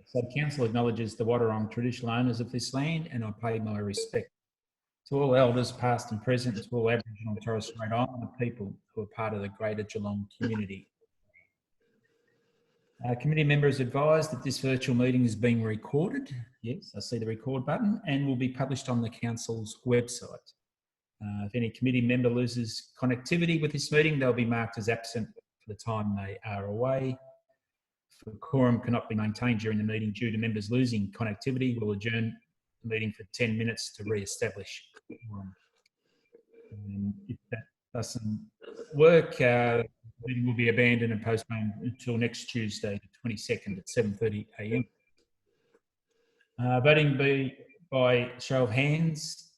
So Council acknowledges the Wadawurrung traditional owners of this land, and I pay my respect to all elders, past and present, and to all Aboriginal and Torres Strait Islander people who are part of the greater Geelong community. Committee members advised that this virtual meeting is being recorded. Yes, I see the record button, and will be published on the Council's website. If any committee member loses connectivity with this meeting, they'll be marked as absent for the time they are away. If a quorum cannot be maintained during the meeting due to members losing connectivity, we'll adjourn the meeting for 10 minutes to re-establish quorum. If that doesn't work, the meeting will be abandoned and postponed until next Tuesday, the 22nd at 7:30 a.m. Voting be by show of hands.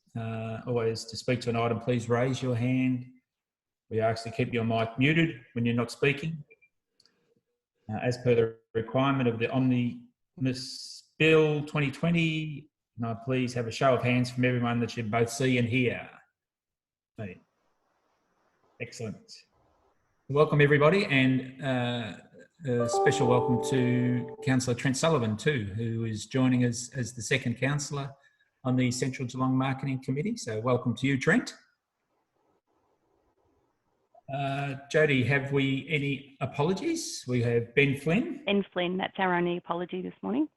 Always to speak to an item, please raise your hand. We ask to keep your mic muted when you're not speaking. As per the requirement of the Omnibus Bill 2020, can I please have a show of hands from everyone that you both see and hear? Right. Excellent. Welcome everybody, and a special welcome to Councillor Trent Sullivan too, who is joining us as the second councillor on the Central Geelong Marketing Committee. So welcome to you, Trent. Jody, have we any apologies? We have Ben Flynn. Ben Flynn, that's our only apology this morning.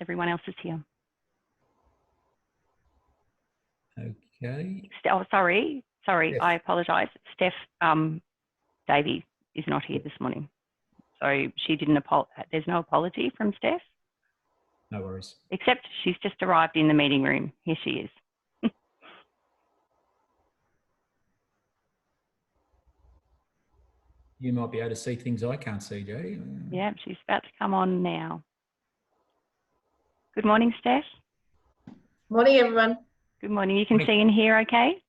Everyone else is here. Okay. Oh, sorry, Steph. I apologise. Steph Davey is not here this morning. So she didn't there's no apology from Steph. No worries. Except she's just arrived in the meeting room. Here she is. You might be able to see things I can't see, Jody. Yeah, she's about to come on now. Good morning, Steph. Morning, everyone. Good morning. You can see and hear okay?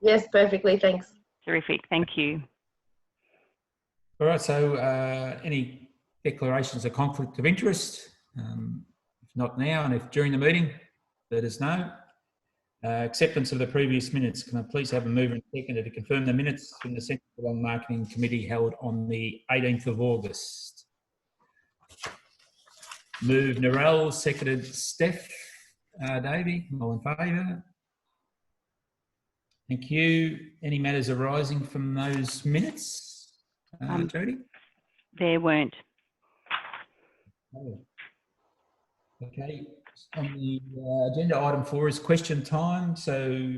Yes, perfectly, thanks. Terrific, thank you. All right, so any declarations of conflict of interest? If not now, and if during the meeting, let us know. Acceptance of the previous minutes. Can I please have a mover and seconder to confirm the minutes from the Central Geelong Marketing Committee held on the 18th of August? Move Narelle, seconded Steph. Davey, all in favour? Thank you. Any matters arising from those minutes, Jody? There weren't. Oh. Okay. On the agenda, item 4 is question time. So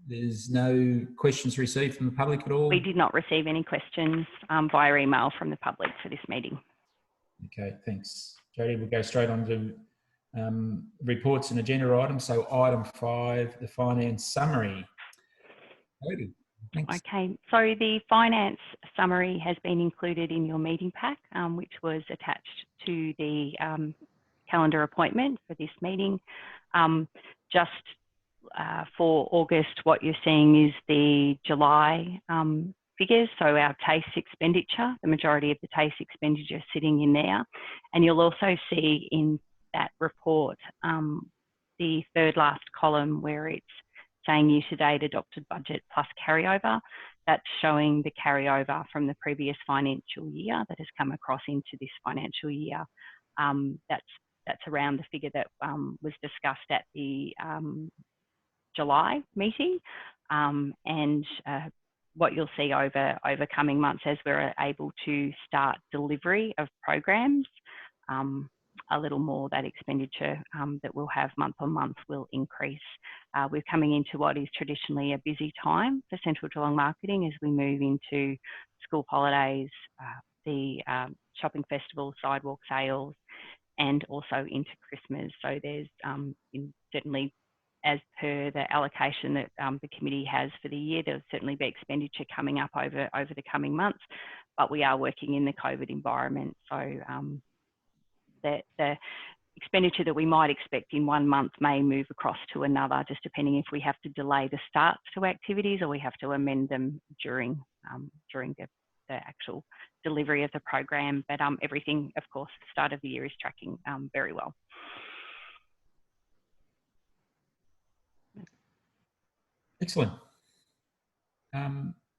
there's no questions received from the public at all? We did not receive any questions via email from the public for this meeting. Okay, thanks. Jody, we'll go straight on to reports and agenda items. So item 5, the finance summary. Jody, thanks. Okay, so the finance summary has been included in your meeting pack, which was attached to the calendar appointment for this meeting. Just for August, what you're seeing is the July figures, so our TASE expenditure, the majority of the TASE expenditure sitting in there. And you'll also see in that report the third last column where it's saying year-to-date adopted budget plus carryover. That's showing the carryover from the previous financial year that has come across into this financial year. That's around the figure that was discussed at the July meeting, and what you'll see over coming months as we're able to start delivery of programs, a little more that expenditure that we'll have month on month will increase. We're coming into what is traditionally a busy time for Central Geelong Marketing as we move into school holidays, the shopping festival, Sidewalk Sales, and also into Christmas. So there's certainly, as per the allocation that the committee has for the year, there'll certainly be expenditure coming up over the coming months, but we are working in the COVID environment. So the expenditure that we might expect in one month may move across to another, just depending if we have to delay the starts to activities or we have to amend them during the actual delivery of the program. But everything, of course, the start of the year is tracking very well. Excellent.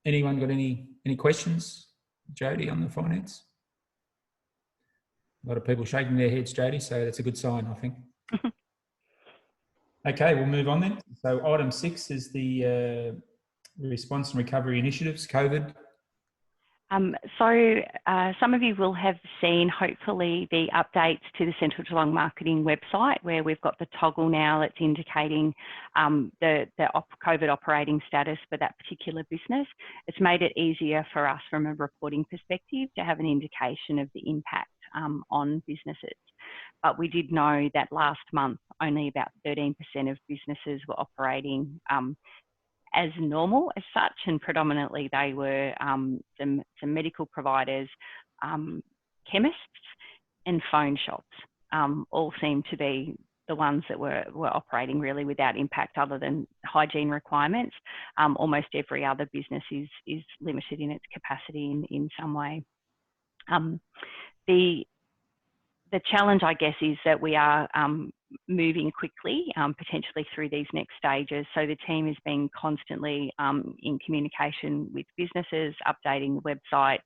Anyone got any questions, Jody, on the finance? A lot of people shaking their heads, Jody, so that's a good sign, I think. Okay, we'll move on then. So item 6 is the response and recovery initiatives, COVID. Some of you will have seen, hopefully, the updates to the Central Geelong Marketing website, where we've got the toggle now that's indicating the COVID operating status for that particular business. It's made it easier for us from a reporting perspective to have an indication of the impact on businesses. But we did know that last month, only about 13% of businesses were operating as normal as such, and predominantly they were some medical providers, chemists and phone shops, all seemed to be the ones that were operating really without impact other than hygiene requirements. Almost every other business is limited in its capacity in some way. The challenge, I guess, is that we are moving quickly, potentially through these next stages. So the team is being constantly in communication with businesses, updating the website,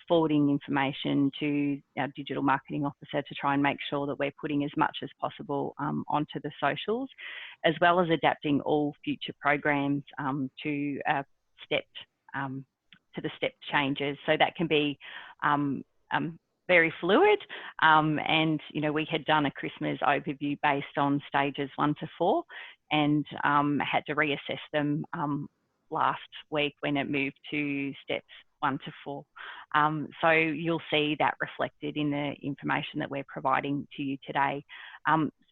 forwarding information to our digital marketing officer to try and make sure that we're putting as much as possible onto the socials, as well as adapting all future programs to the step changes. So that can be very fluid, and we had done a Christmas overview based on stages 1 to 4 and had to reassess them last week when it moved to steps 1 to 4. So you'll see that reflected in the information that we're providing to you today.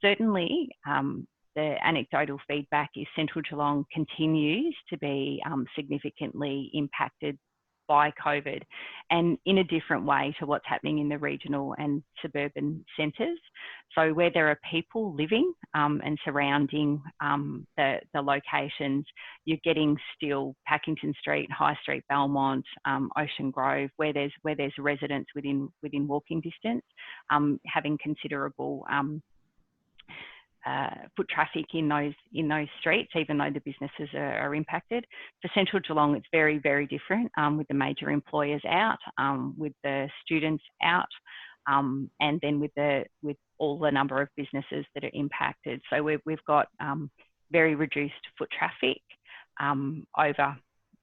Certainly, the anecdotal feedback is Central Geelong continues to be significantly impacted by COVID, and in a different way to what's happening in the regional and suburban centres. So where there are people living and surrounding the locations, you're getting still Packington Street, High Street, Belmont, Ocean Grove, where there's residents within walking distance, having considerable foot traffic in those streets, even though the businesses are impacted. For Central Geelong, it's very, very different, with the major employers out, with the students out, and then with all the number of businesses that are impacted. So we've got very reduced foot traffic over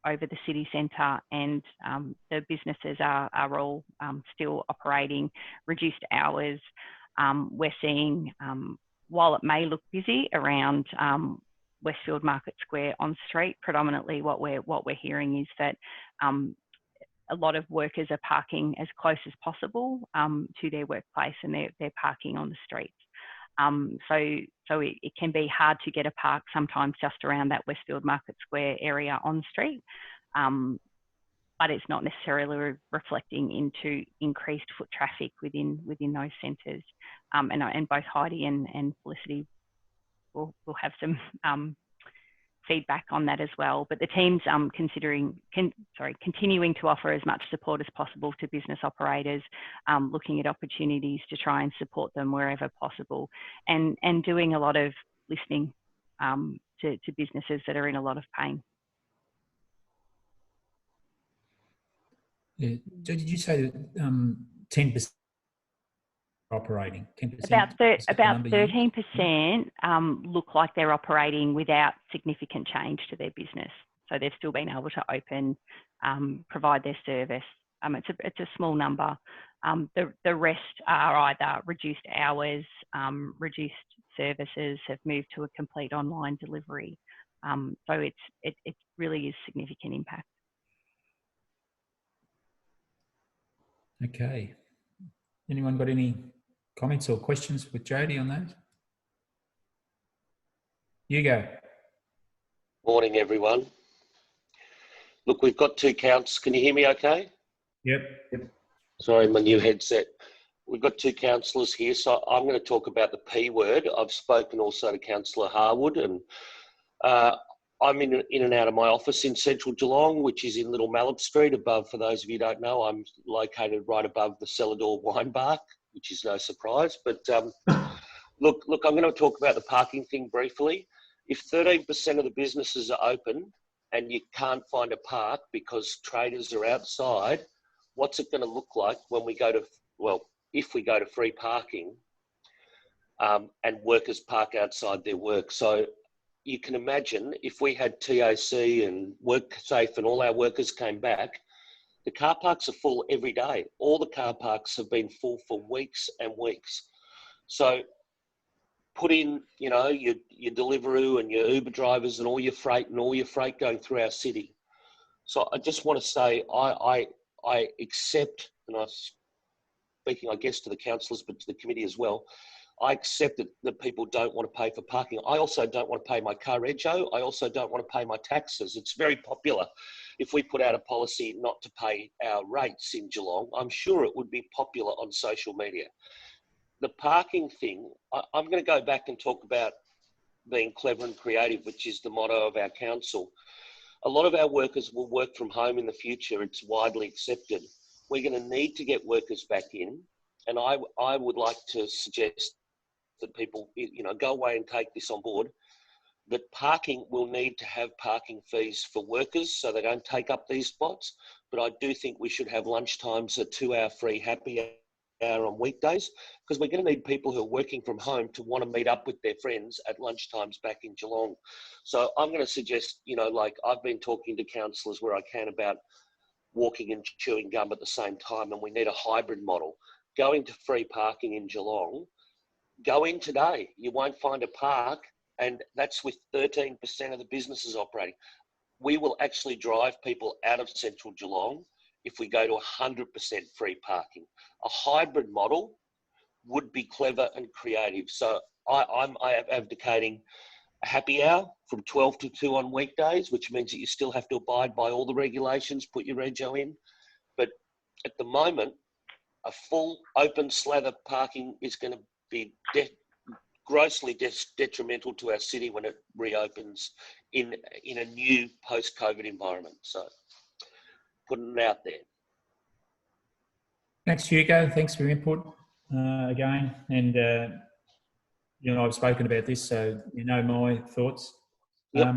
the city centre, and the businesses are all still operating reduced hours. We're seeing, while it may look busy around Westfield Market Square on street, predominantly what we're hearing is that a lot of workers are parking as close as possible to their workplace, and they're parking on the streets. So it can be hard to get a park sometimes just around that Westfield Market Square area on street, but it's not necessarily reflecting into increased foot traffic within those centres. And both Heidi and Felicity will have some feedback on that as well. But the team's continuing to offer as much support as possible to business operators, looking at opportunities to try and support them wherever possible, and doing a lot of listening to businesses that are in a lot of pain. Yeah. Did you say that 10% operating? 10%? About 13% look like they're operating without significant change to their business. So they've still been able to open, provide their service. It's a small number. The rest are either reduced hours, reduced services, have moved to a complete online delivery. So it really is significant impact. Okay. Anyone got any comments or questions with Jody on that? You go. Morning, everyone. Look, we've got 2 counts. Can you hear me okay? Yep. Sorry, my new headset. We've got 2 councillors here, so I'm going to talk about the P word. I've spoken also to Councillor Harwood, and I'm in and out of my office in Central Geelong, which is in Little Mallop Street above. For those of you who don't know, I'm located right above the Cellar Door Wine Bar, which is no surprise. But look, I'm going to talk about the parking thing briefly. If 13% of the businesses are open and you can't find a park because traders are outside, what's it going to look like when we go to, well, if we go to free parking and workers park outside their work. So you can imagine if we had TAC and WorkSafe and all our workers came back, the car parks are full every day. All the car parks have been full for weeks and weeks. So put in, you know, your Deliveroo and your Uber drivers and all your freight going through our city. So I just want to say I accept, and I'm speaking, I guess, to the councillors, but to the committee as well, I accept that people don't want to pay for parking. I also don't want to pay my car rego. I also don't want to pay my taxes. It's very popular. If we put out a policy not to pay our rates in Geelong, I'm sure it would be popular on social media. The parking thing, I'm going to go back and talk about being clever and creative, which is the motto of our council. A lot of our workers will work from home in the future. It's widely accepted. We're going to need to get workers back in. And I would like to suggest that people, you know, go away and take this on board, that parking will need to have parking fees for workers so they don't take up these spots. But I do think we should have lunchtimes, a 2-hour free happy hour on weekdays, because we're going to need people who are working from home to want to meet up with their friends at lunchtimes back in Geelong. So I'm going to suggest, you know, like I've been talking to councillors where I can about walking and chewing gum at the same time, and we need a hybrid model. Going to free parking in Geelong, go in today. You won't find a park, and that's with 13% of the businesses operating. We will actually drive people out of central Geelong if we go to 100% free parking. A hybrid model would be clever and creative. So I am advocating a happy hour from 12 to 2 on weekdays, which means that you still have to abide by all the regulations, put your rego in. But at the moment, a full open slather parking is going to be grossly detrimental to our city when it reopens in a new post-COVID environment. So putting it out there. Thanks, Hugo. Thanks for your input again. And, you know, I've spoken about this, so you know my thoughts. Yep.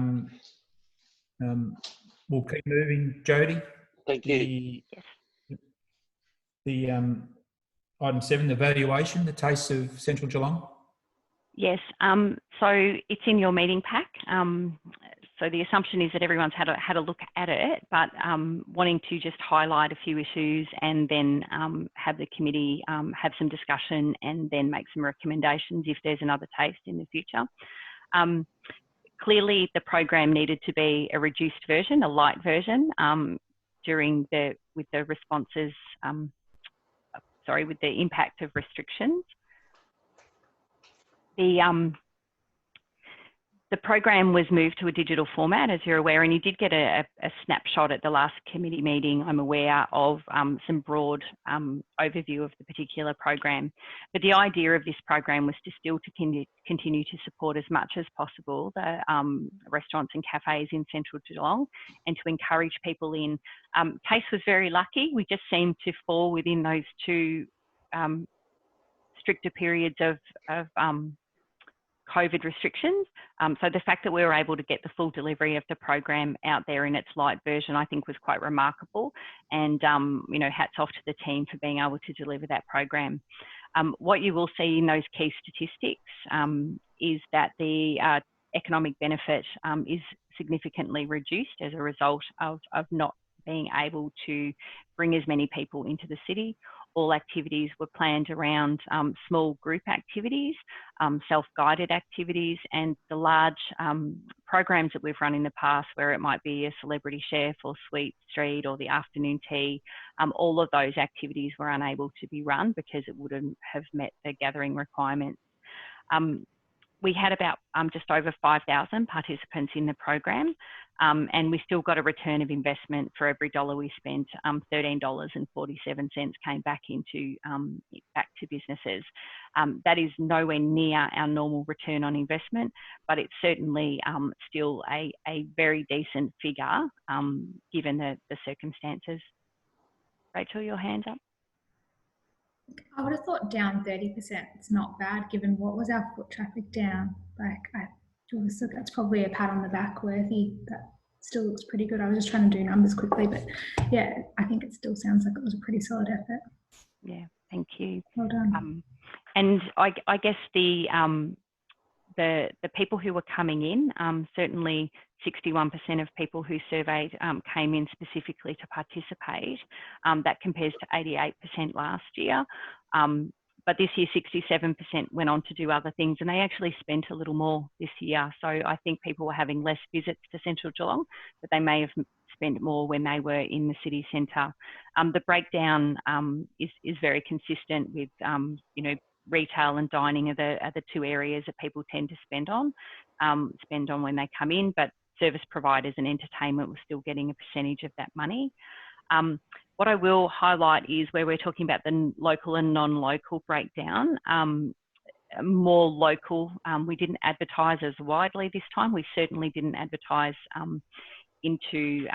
We'll keep moving. Jody? Thank you. The item 7, the valuation, the tastes of Central Geelong. Yes, so it's in your meeting pack. So the assumption is that everyone's had a look at it, but wanting to just highlight a few issues and then have the committee have some discussion and then make some recommendations if there's another taste in the future. Clearly, the program needed to be a reduced version, a light version, with the responses. With the impact of restrictions. The program was moved to a digital format, as you're aware, and you did get a snapshot at the last committee meeting, I'm aware, of some broad overview of the particular program. But the idea of this program was to still continue to support as much as possible the restaurants and cafes in central Geelong and to encourage people in. Case was very lucky. We just seemed to fall within those two stricter periods of COVID restrictions. So the fact that we were able to get the full delivery of the program out there in its light version, I think was quite remarkable. And, you know, hats off to the team for being able to deliver that program. What you will see in those key statistics is that the economic benefit is significantly reduced as a result of not being able to bring as many people into the city. All activities were planned around small group activities, self-guided activities, and the large programs that we've run in the past where it might be a celebrity chef or sweet street or the afternoon tea. All of those activities were unable to be run because it wouldn't have met the gathering requirements. We had about just over 5,000 participants in the program, and we still got a return of investment for every dollar we spent. $13.47 came back to businesses. That is nowhere near our normal return on investment, but it's certainly still a very decent figure given the circumstances. Rachel, your hand's up. I would have thought down 30%. It's not bad given what was our foot traffic down. That's probably a pat on the back worthy. That still looks pretty good. I was just trying to do numbers quickly, but yeah, I think it still sounds like it was a pretty solid effort. Yeah, thank you. Well done. And I guess the people who were coming in, certainly 61% of people who surveyed came in specifically to participate. That compares to 88% last year. But this year, 67% went on to do other things, and they actually spent a little more this year. So I think people were having less visits to Central Geelong, but they may have spent more when they were in the city centre. The breakdown is very consistent with, you know, retail and dining are the two areas that people tend to spend on when they come in, but service providers and entertainment were still getting a percentage of that money. What I will highlight is where we're talking about the local and non-local breakdown. More local, we didn't advertise as widely this time. We certainly didn't advertise into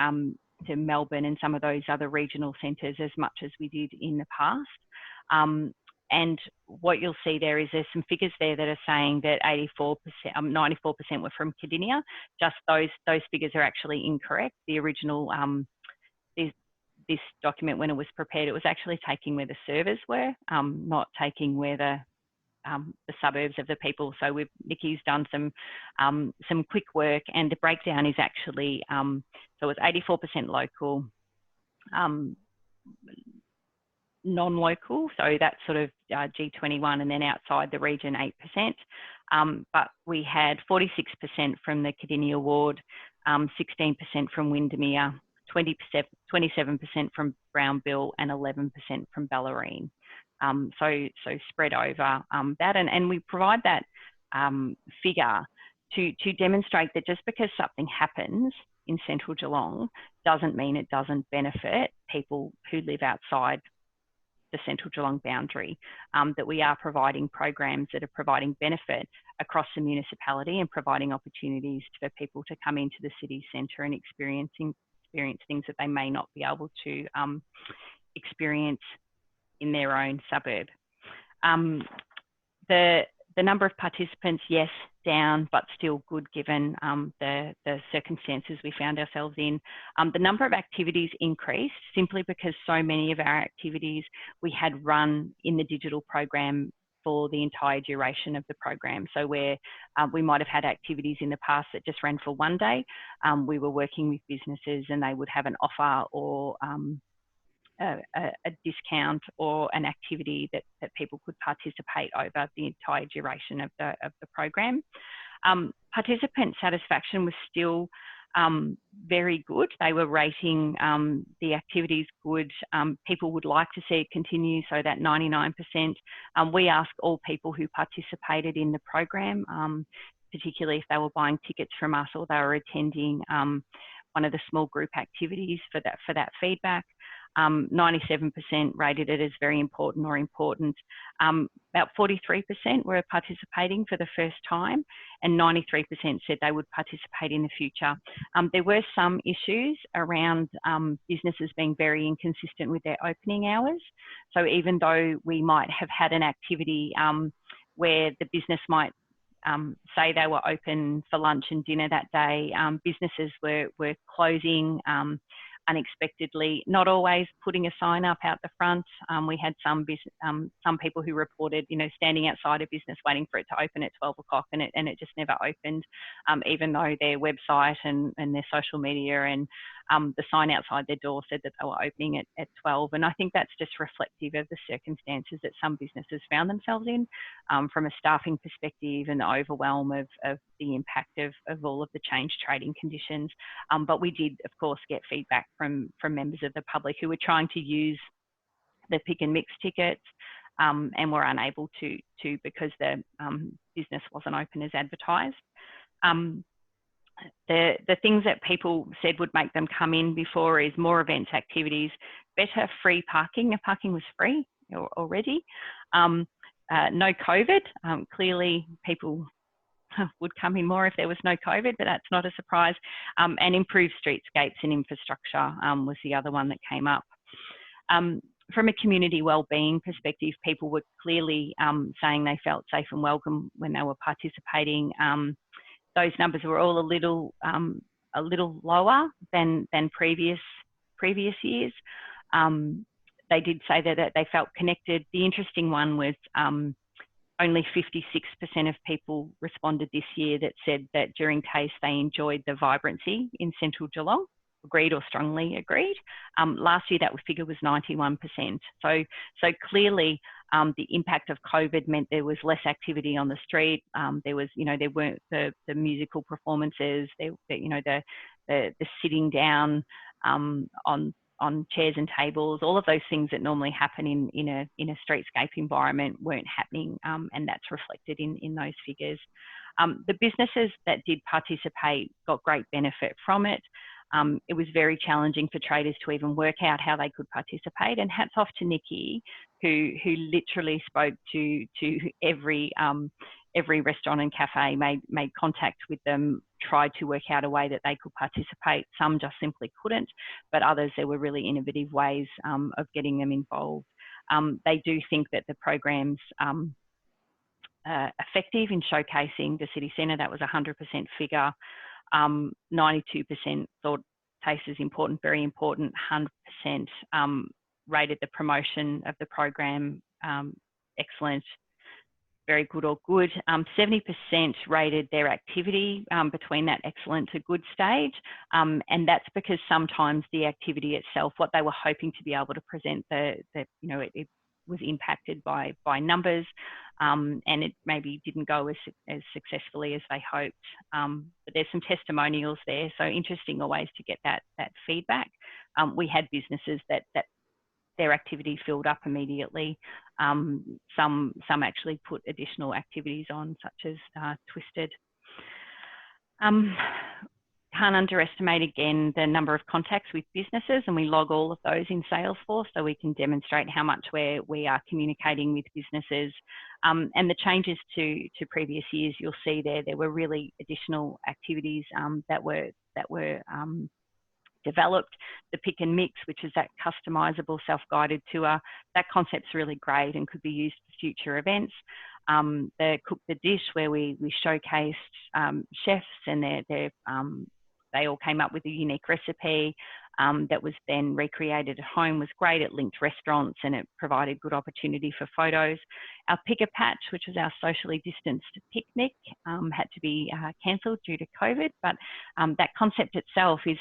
to Melbourne and some of those other regional centres as much as we did in the past. And what you'll see there is there's some figures there that are saying that 94%, 94% were from Cardinia. Just those figures are actually incorrect. The original, this document, when it was prepared, it was actually taking where the servers were, not taking where the suburbs of the people. So Nikki's done some quick work, and the breakdown is actually, so it's 84% local, non-local, so that's sort of G21, and then outside the region 8%. But we had 46% from the Cardinia ward, 16% from Windermere, 27% from Brownbill, and 11% from Bellarine. So spread over that, and we provide that figure to demonstrate that just because something happens in Central Geelong doesn't mean it doesn't benefit people who live outside the Central Geelong boundary, that we are providing programs that are providing benefit across the municipality and providing opportunities for people to come into the city centre and experience things that they may not be able to experience in their own suburb. The number of participants, yes, down, but still good given the circumstances we found ourselves in. The number of activities increased simply because so many of our activities we had run in the digital program for the entire duration of the program. So where we might have had activities in the past that just ran for one day, we were working with businesses and they would have an offer or a discount or an activity that people could participate over the entire duration of the program. Participant satisfaction was still very good. They were rating the activities good. People would like to see it continue, so that 99%. We asked all people who participated in the program, particularly if they were buying tickets from us or they were attending one of the small group activities for that feedback. 97% rated it as very important or important. About 43% were participating for the first time, and 93% said they would participate in the future. There were some issues around businesses being very inconsistent with their opening hours. So even though we might have had an activity where the business might say they were open for lunch and dinner that day, businesses were closing unexpectedly, not always putting a sign up out the front. We had some people who reported, standing outside a business waiting for it to open at 12 o'clock and it just never opened, even though their website and their social media and the sign outside their door said that they were opening at 12. And I think that's just reflective of the circumstances that some businesses found themselves in, from a staffing perspective and the overwhelm of the impact of all of the changed trading conditions. But we did, of course, get feedback from members of the public who were trying to use the pick and mix tickets and were unable to because the business wasn't open as advertised. The things that people said would make them come in before is more events, activities, better free parking. The parking was free already. No COVID. Clearly people would come in more if there was no COVID, but that's not a surprise. And improved streetscapes and infrastructure was the other one that came up. From a community wellbeing perspective, people were clearly saying they felt safe and welcome when they were participating. Those numbers were all a little lower than previous years. they did say that they felt connected. The interesting one was only 56% of people responded this year that said that during taste they enjoyed the vibrancy in central Geelong. Agreed or strongly agreed. Last year that figure was 91%. So clearly the impact of COVID meant there was less activity on the street. There weren't the musical performances. The sitting down on chairs and tables. All of those things that normally happen in a streetscape environment weren't happening, and that's reflected in those figures. The businesses that did participate got great benefit from it. It was very challenging for traders to even work out how they could participate, and hats off to Nikki, who literally spoke to every restaurant and cafe, made contact with them, tried to work out a way that they could participate. Some just simply couldn't, but others, there were really innovative ways of getting them involved. They do think that the program's effective in showcasing the city centre. That was a 100% figure. 92% thought taste is important, very important. 100% rated the promotion of the program excellent, very good or good. 70% rated their activity between that excellent to good stage. And that's because sometimes the activity itself, what they were hoping to be able to present, it was impacted by numbers, and it maybe didn't go as successfully as they hoped. But there's some testimonials there, so interesting always to get that feedback. We had businesses that their activity filled up immediately. Some actually put additional activities on, such as Twisted. Can't underestimate again the number of contacts with businesses, and we log all of those in Salesforce so we can demonstrate how much we are communicating with businesses. And the changes to previous years, you'll see there were really additional activities that were developed. The pick and mix, which is that customisable self-guided tour, that concept's really great and could be used for future events. The Cook the Dish, where we showcased chefs, and they all came up with a unique recipe that was then recreated at home, was great. It linked restaurants and it provided good opportunity for photos. Our Pick a Patch, which was our socially distanced picnic, had to be cancelled due to COVID, but that concept itself is,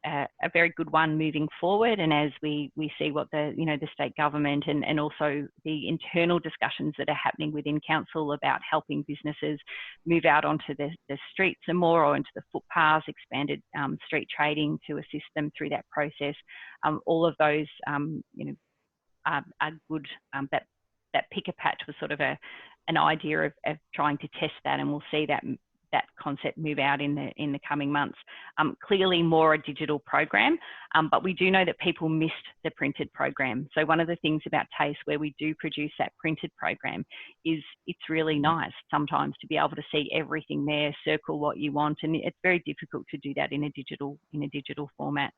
a very good one moving forward. And as we see what the state government and also the internal discussions that are happening within council about helping businesses move out onto the streets and more, or into the footpaths, expanded street trading to assist them through that process. All of those, are good. That Pick a Patch was sort of an idea of trying to test that, and we'll see that concept move out in the coming months. Clearly more a digital program, but we do know that people missed the printed program. So one of the things about Taste, where we do produce that printed program, is it's really nice sometimes to be able to see everything there, circle what you want, and it's very difficult to do that in a digital format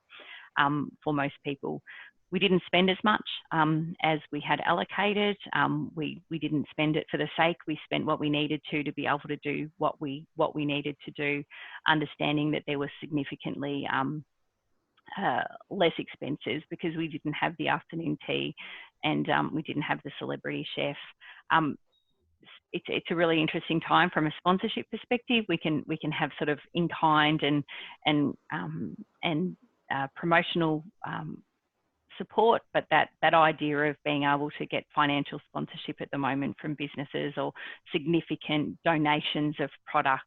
for most people. We didn't spend as much as we had allocated. We didn't spend it for the sake. We spent what we needed to be able to do what we needed to do, understanding that there was significantly less expenses because we didn't have the afternoon tea, and we didn't have the celebrity chef. It's a really interesting time from a sponsorship perspective. We can have sort of in kind and promotional support, but that idea of being able to get financial sponsorship at the moment from businesses or significant donations of products,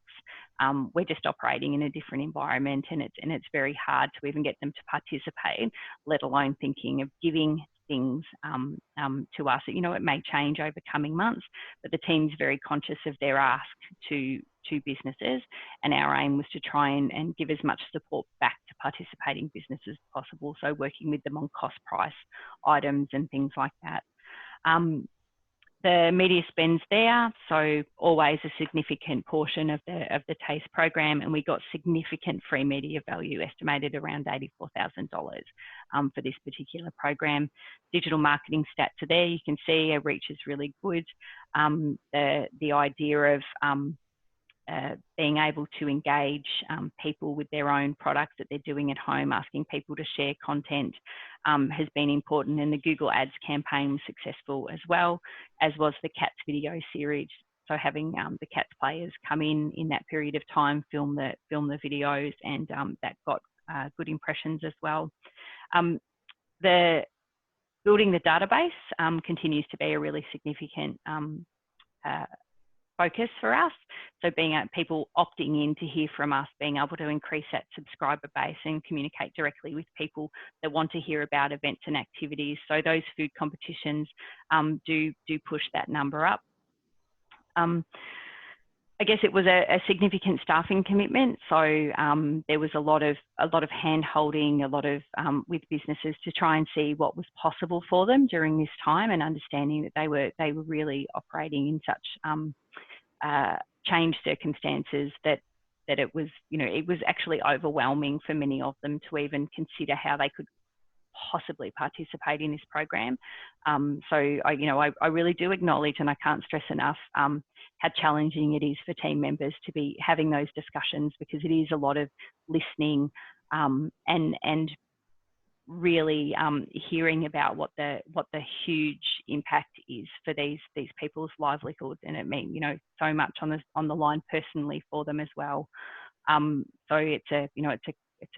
we're just operating in a different environment, and it's very hard to even get them to participate, let alone thinking of giving things to us. It may change over coming months, but the team's very conscious of their ask to businesses, and our aim was to try and give as much support back to participating businesses as possible, so working with them on cost price items and things like that. The media spends there, so always a significant portion of the Taste program, and we got significant free media value, estimated around $84,000 for this particular program. Digital marketing stats are there. You can see our reach is really good. The idea of being able to engage people with their own products that they're doing at home, asking people to share content has been important, and the Google Ads campaign was successful as well, as was the Cats video series. So having the Cats players come in that period of time, film the videos, and that got good impressions as well. The building the database continues to be a really significant focus for us. So being people opting in to hear from us, being able to increase that subscriber base and communicate directly with people that want to hear about events and activities. So those food competitions do push that number up. I guess it was a significant staffing commitment. So there was a lot of hand holding, a lot of with businesses to try and see what was possible for them during this time, and understanding that they were really operating in such changed circumstances that it was, it was actually overwhelming for many of them to even consider how they could possibly participate in this program. So I really do acknowledge, and I can't stress enough, how challenging it is for team members to be having those discussions, because it is a lot of listening and really hearing about what the huge impact is for these people's livelihoods, and it means so much on the line personally for them as well. So it's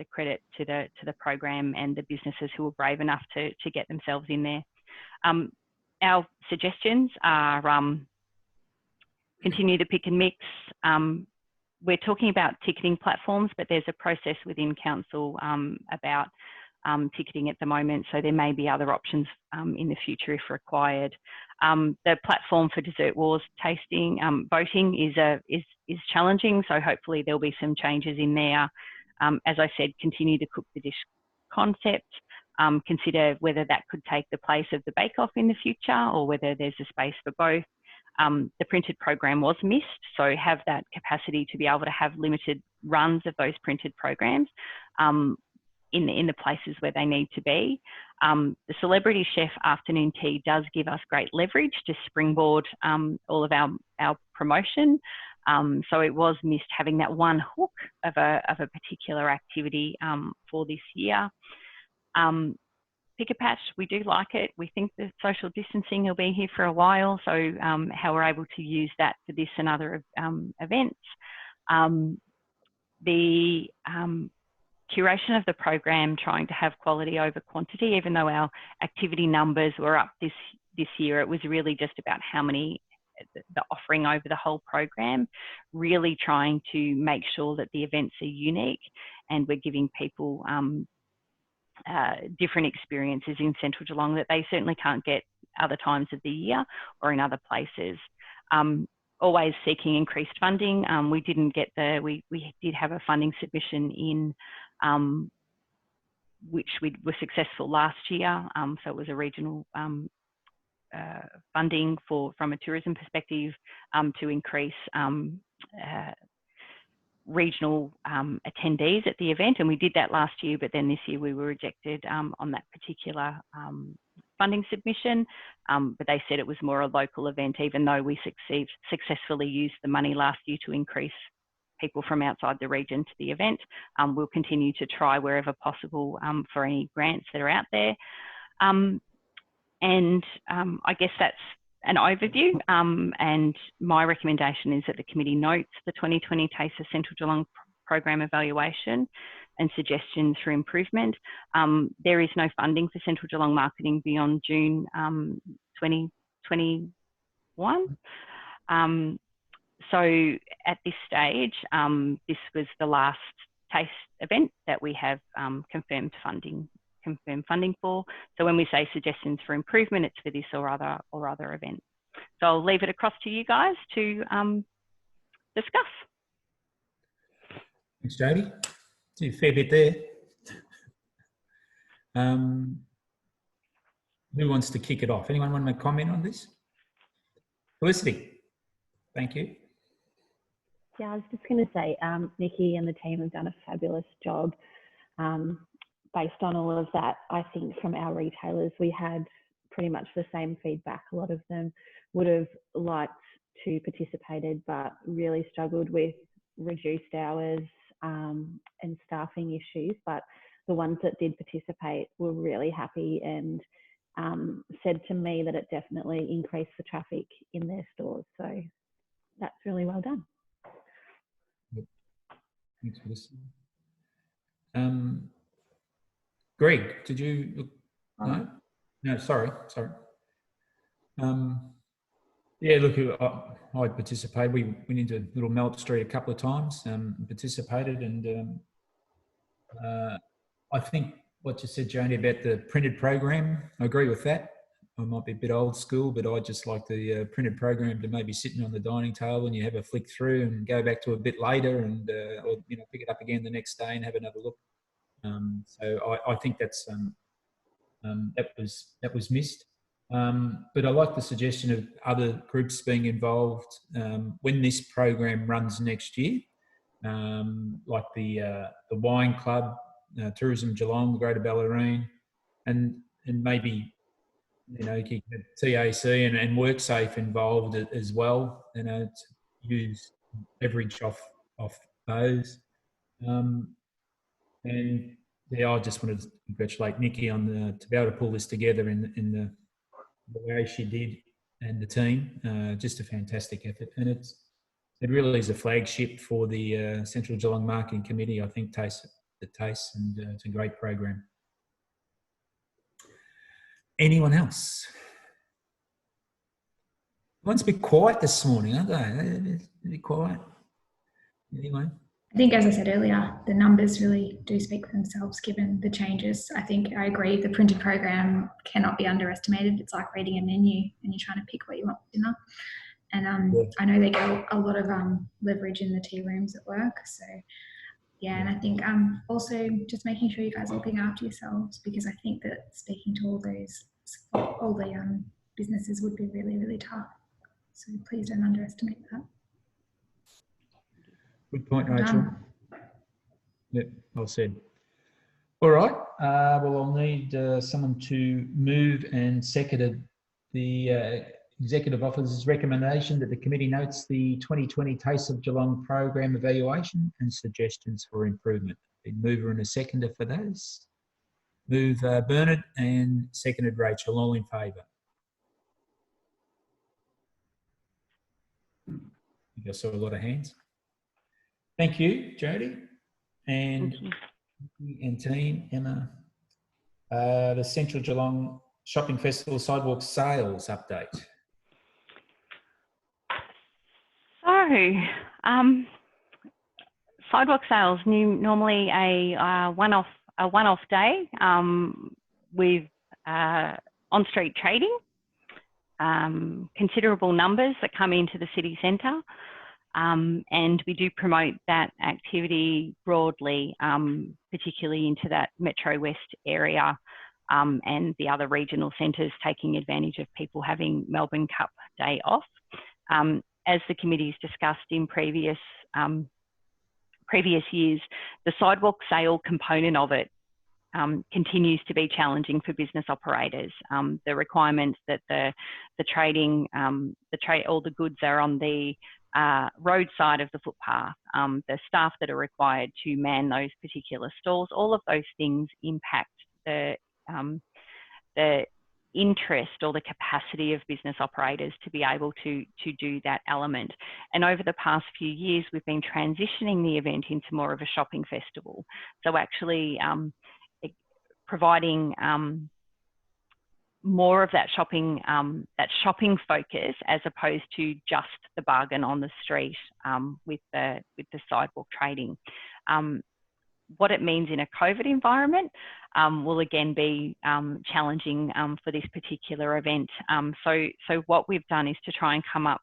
a credit to the program and the businesses who were brave enough to get themselves in there. Our suggestions are continue to pick and mix. We're talking about ticketing platforms, but there's a process within council about ticketing at the moment, so there may be other options in the future if required. The platform for Dessert Wars tasting voting is challenging, so hopefully there'll be some changes in there. As I said, continue the cook the dish concept. Consider whether that could take the place of the bake-off in the future, or whether there's a space for both. The printed program was missed, so have that capacity to be able to have limited runs of those printed programs in the places where they need to be. The Celebrity Chef Afternoon Tea does give us great leverage to springboard all of our promotion. So it was missed having that one hook of a particular activity for this year. Pick a Patch, we do like it. We think the social distancing will be here for a while, so how we're able to use that for this and other events. The curation of the program, trying to have quality over quantity, even though our activity numbers were up this year, it was really just about how many, the offering over the whole program, really trying to make sure that the events are unique and we're giving people different experiences in Central Geelong that they certainly can't get other times of the year or in other places. Always seeking increased funding. We didn't get we did have a funding submission in which we were successful last year. So it was a regional funding from a tourism perspective to increase regional attendees at the event, and we did that last year, but then this year we were rejected on that particular funding submission, but they said it was more a local event, even though we successfully used the money last year to increase people from outside the region to the event. We'll continue to try wherever possible for any grants that are out there. And I guess that's an overview, and my recommendation is that the committee notes the 2020 Taste of Central Geelong program evaluation and suggestions for improvement. There is no funding for Central Geelong marketing beyond June 2021. So at this stage, this was the last taste event that we have confirmed funding for. So when we say suggestions for improvement, it's for this or other events. So I'll leave it across to you guys to discuss. Thanks, Jodie. See a fair bit there. Who wants to kick it off? Anyone want to comment on this? Felicity, thank you. Yeah, I was just going to say, Nikki and the team have done a fabulous job. Based on all of that, I think from our retailers, we had pretty much the same feedback. A lot of them would have liked who participated, but really struggled with reduced hours and staffing issues. But the ones that did participate were really happy and said to me that it definitely increased the traffic in their stores. So that's really well done. Thanks for listening. Greg, did you look? No? No, sorry. Yeah, look, I participated. We went into Little Melt Street a couple of times, participated, and I think what you said, Joni, about the printed program, I agree with that. I might be a bit old school, but I just like the printed program to maybe sitting on the dining table and you have a flick through and go back to a bit later and or pick it up again the next day and have another look. So I think that's that was missed. But I like the suggestion of other groups being involved when this program runs next year, like the Wine Club, Tourism Geelong, the Greater Ballerine, and maybe you get TAC and WorkSafe involved as well. To use leverage off those. And yeah, I just wanted to congratulate Nikki on to be able to pull this together in the way she did, and the team. Just a fantastic effort, and it really is a flagship for the Central Geelong Marketing Committee. I think tastes, and it's a great program. Anyone else? Everyone's a bit quiet this morning, aren't they? A bit quiet. Anyway. I think, as I said earlier, the numbers really do speak for themselves given the changes. I think I agree, the printed program cannot be underestimated. It's like reading a menu and you're trying to pick what you want for dinner. And I know they get a lot of leverage in the tea rooms at work. So yeah, and I think also just making sure you guys are looking after yourselves, because I think that speaking to all the businesses would be really, really tough. So please don't underestimate that. Good point, Rachel. Yep, well said. All right. Well, I'll need someone to move and seconded the Executive Officer's recommendation that the committee notes the 2020 Taste of Geelong program evaluation and suggestions for improvement. The mover and a seconder for those. Move Bernard and seconded Rachel. All in favour? I think I saw a lot of hands. Thank you, Jody, and team, Emma. The Central Geelong Shopping Festival Sidewalk Sales update. So, Sidewalk Sales, normally a one-off day with on-street trading, considerable numbers that come into the city centre. And we do promote that activity broadly, particularly into that Metro West area and the other regional centres, taking advantage of people having Melbourne Cup Day off. As the committee's discussed in previous years, the sidewalk sale component of it continues to be challenging for business operators. The requirements that the trading, all the goods are on the road side of the footpath, the staff that are required to man those particular stalls, all of those things impact the interest or the capacity of business operators to be able to do that element. And over the past few years, we've been transitioning the event into more of a shopping festival. So actually providing more of that shopping focus, as opposed to just the bargain on the street with the sidewalk trading. What it means in a COVID environment will again be challenging for this particular event. So what we've done is to try and come up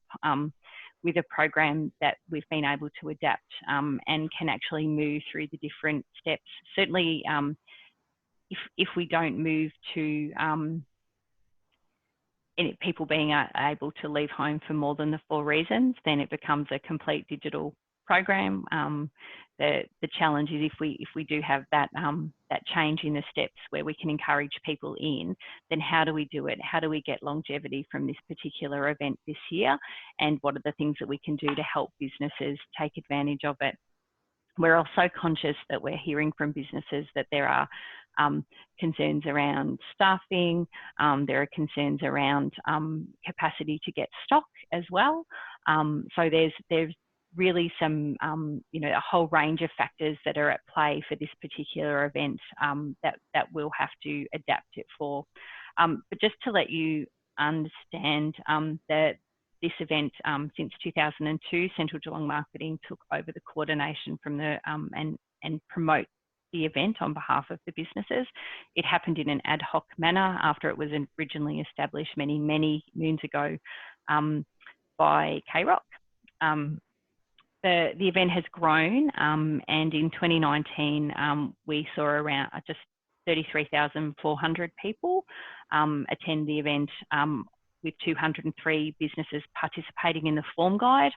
with a program that we've been able to adapt and can actually move through the different steps. Certainly, if we don't move to people being able to leave home for more than the 4 reasons, then it becomes a complete digital program. The challenge is if we do have that that change in the steps where we can encourage people in, then how do we do it? How do we get longevity from this particular event this year? And what are the things that we can do to help businesses take advantage of it? We're also conscious that we're hearing from businesses that there are concerns around staffing, there are concerns around capacity to get stock as well. So there's really some, you know, a whole range of factors that are at play for this particular event that we'll have to adapt it for. But just to let you understand that this event, since 2002, Central Geelong Marketing took over the coordination from the and promote the event on behalf of the businesses. It happened in an ad hoc manner after it was originally established many moons ago by K-Rock. The event has grown, and in 2019 we saw around just 33,400 people attend the event, with 203 businesses participating in the form guide,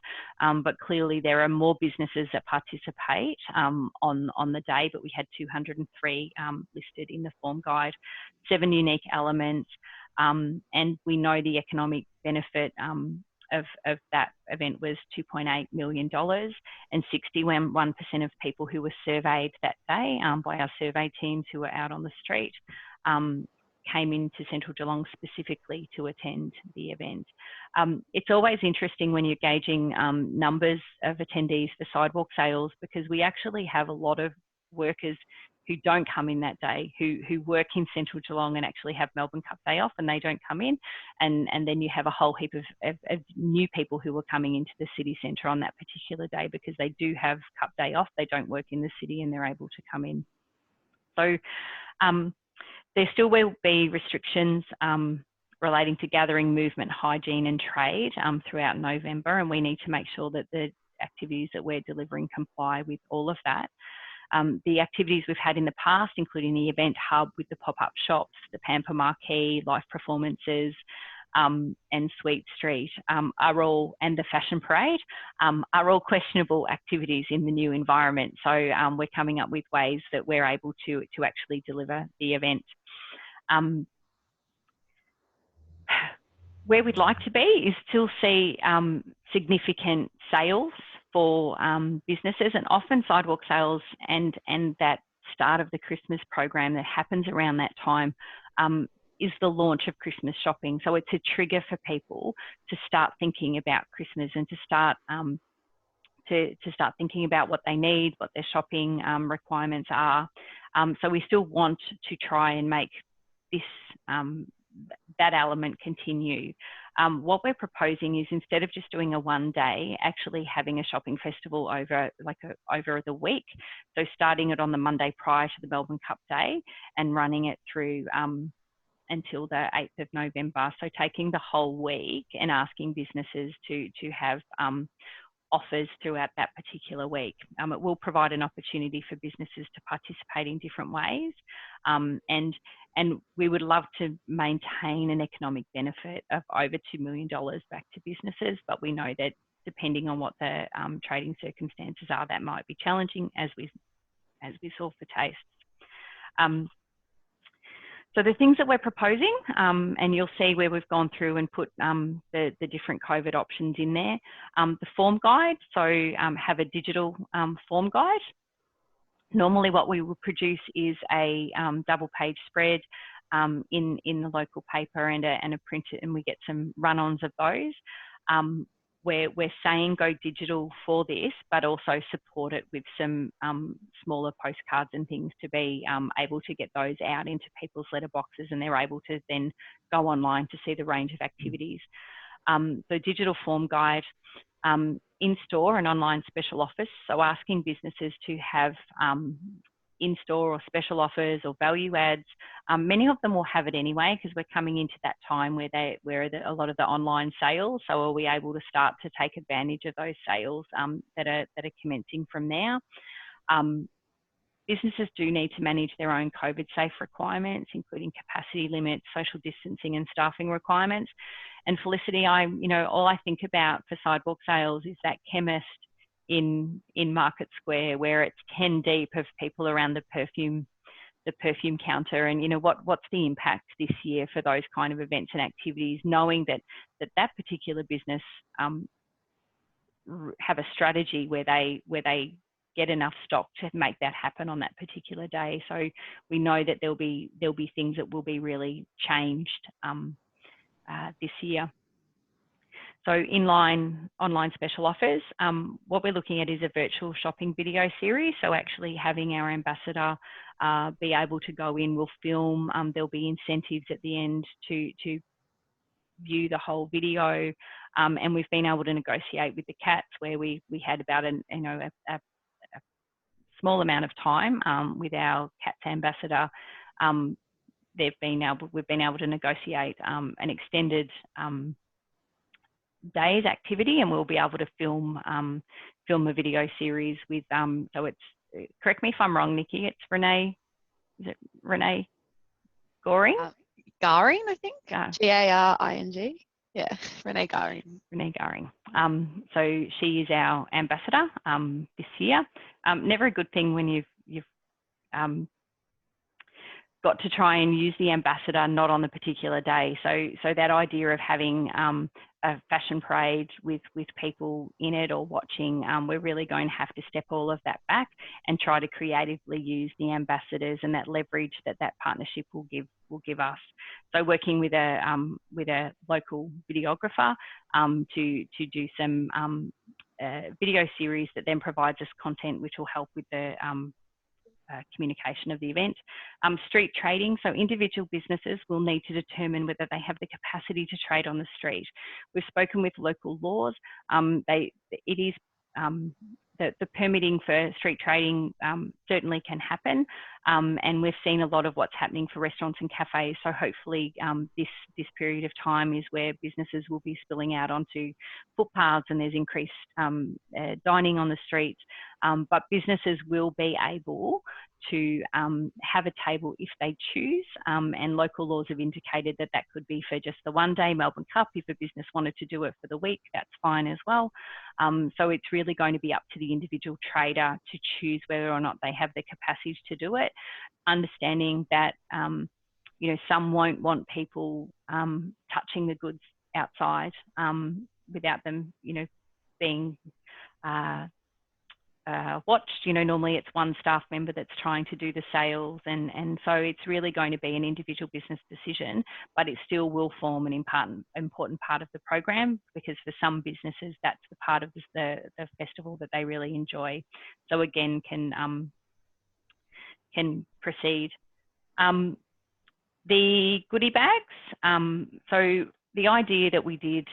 but clearly there are more businesses that participate on the day, but we had 203 listed in the form guide, 7 unique elements, and we know the economic benefit of that event was $2.8 million, and 61% of people who were surveyed that day by our survey teams who were out on the street came into Central Geelong specifically to attend the event. It's always interesting when you're gauging numbers of attendees for Sidewalk Sales, because we actually have a lot of workers who don't come in that day, who work in Central Geelong and actually have Melbourne Cup Day off, and they don't come in. And then you have a whole heap of new people who are coming into the city centre on that particular day because they do have Cup Day off, they don't work in the city, and they're able to come in. So there still will be restrictions relating to gathering, movement, hygiene and trade throughout November, and we need to make sure that the activities that we're delivering comply with all of that. The activities we've had in the past, including the event hub with the pop-up shops, the Pamper Marquee, live performances, and Sweet Street are all, and the fashion parade, are all questionable activities in the new environment. So we're coming up with ways that we're able to actually deliver the event. Where we'd like to be is still see significant sales for businesses, and often Sidewalk Sales and that start of the Christmas program that happens around that time is the launch of Christmas shopping. So it's a trigger for people to start thinking about Christmas and to start thinking about what they need, what their shopping requirements are. So we still want to try and make this that element continue. What we're proposing is, instead of just doing a one day, actually having a shopping festival over the week. So starting it on the Monday prior to the Melbourne Cup Day and running it through until the 8th of November. So taking the whole week and asking businesses to have offers throughout that particular week. It will provide an opportunity for businesses to participate in different ways, and we would love to maintain an economic benefit of over $2 million back to businesses, but we know that depending on what the trading circumstances are, that might be challenging, as we saw for tastes. So the things that we're proposing, and you'll see where we've gone through and put the different COVID options in there. The form guide, so have a digital form guide. Normally what we will produce is a double page spread in the local paper and a printer, and we get some run-ons of those. We're saying go digital for this, but also support it with some smaller postcards and things to be able to get those out into people's letterboxes, and they're able to then go online to see the range of activities. The digital form guide, in-store and online special offers, so asking businesses to have in-store or special offers or value adds. Many of them will have it anyway, because we're coming into that time where a lot of the online sales. So are we able to start to take advantage of those sales that are commencing from now? Businesses do need to manage their own COVID safe requirements, including capacity limits, social distancing and staffing requirements. And Felicity, all I think about for Sidewalk Sales is that chemist in Market Square, where it's 10 deep of people around the perfume counter, and what's the impact this year for those kind of events and activities, knowing that particular business have a strategy where they get enough stock to make that happen on that particular day. So we know that there'll be things that will be really changed this year. So Inline online special offers, what we're looking at is a virtual shopping video series. So actually having our ambassador be able to go in, we'll film, there'll be incentives at the end to view the whole video. And we've been able to negotiate with the cats where we had about a small amount of time with our cats ambassador. We've been able to negotiate an extended day's activity, and we'll be able to film a video series with so it's, correct me if I'm wrong, Nikki, it's Renee, is it Renee Goring? Garing, I think. Garing. Yeah, Renee Garing. Renee Garing. So she is our ambassador this year. Never a good thing when you've got to try and use the ambassador not on the particular day. So that idea of having a fashion parade with people in it or watching, we're really going to have to step all of that back and try to creatively use the ambassadors and that leverage that partnership will give us. So working with a local videographer to do some video series that then provides us content which will help with the communication of the event. Street trading, so individual businesses will need to determine whether they have the capacity to trade on the street. We've spoken with local laws. The permitting for street trading certainly can happen, and we've seen a lot of what's happening for restaurants and cafes. So hopefully this period of time is where businesses will be spilling out onto footpaths and there's increased dining on the streets. But businesses will be able to have a table if they choose, and local laws have indicated that could be for just the one day Melbourne Cup. If a business wanted to do it for the week, that's fine as well. So it's really going to be up to the individual trader to choose whether or not they have the capacity to do it, understanding that some won't want people touching the goods outside without them being watched. Normally it's one staff member that's trying to do the sales, and so it's really going to be an individual business decision, but it still will form an important part of the program, because for some businesses that's the part of the festival that they really enjoy. So again, can proceed. The goodie bags, so the idea that we did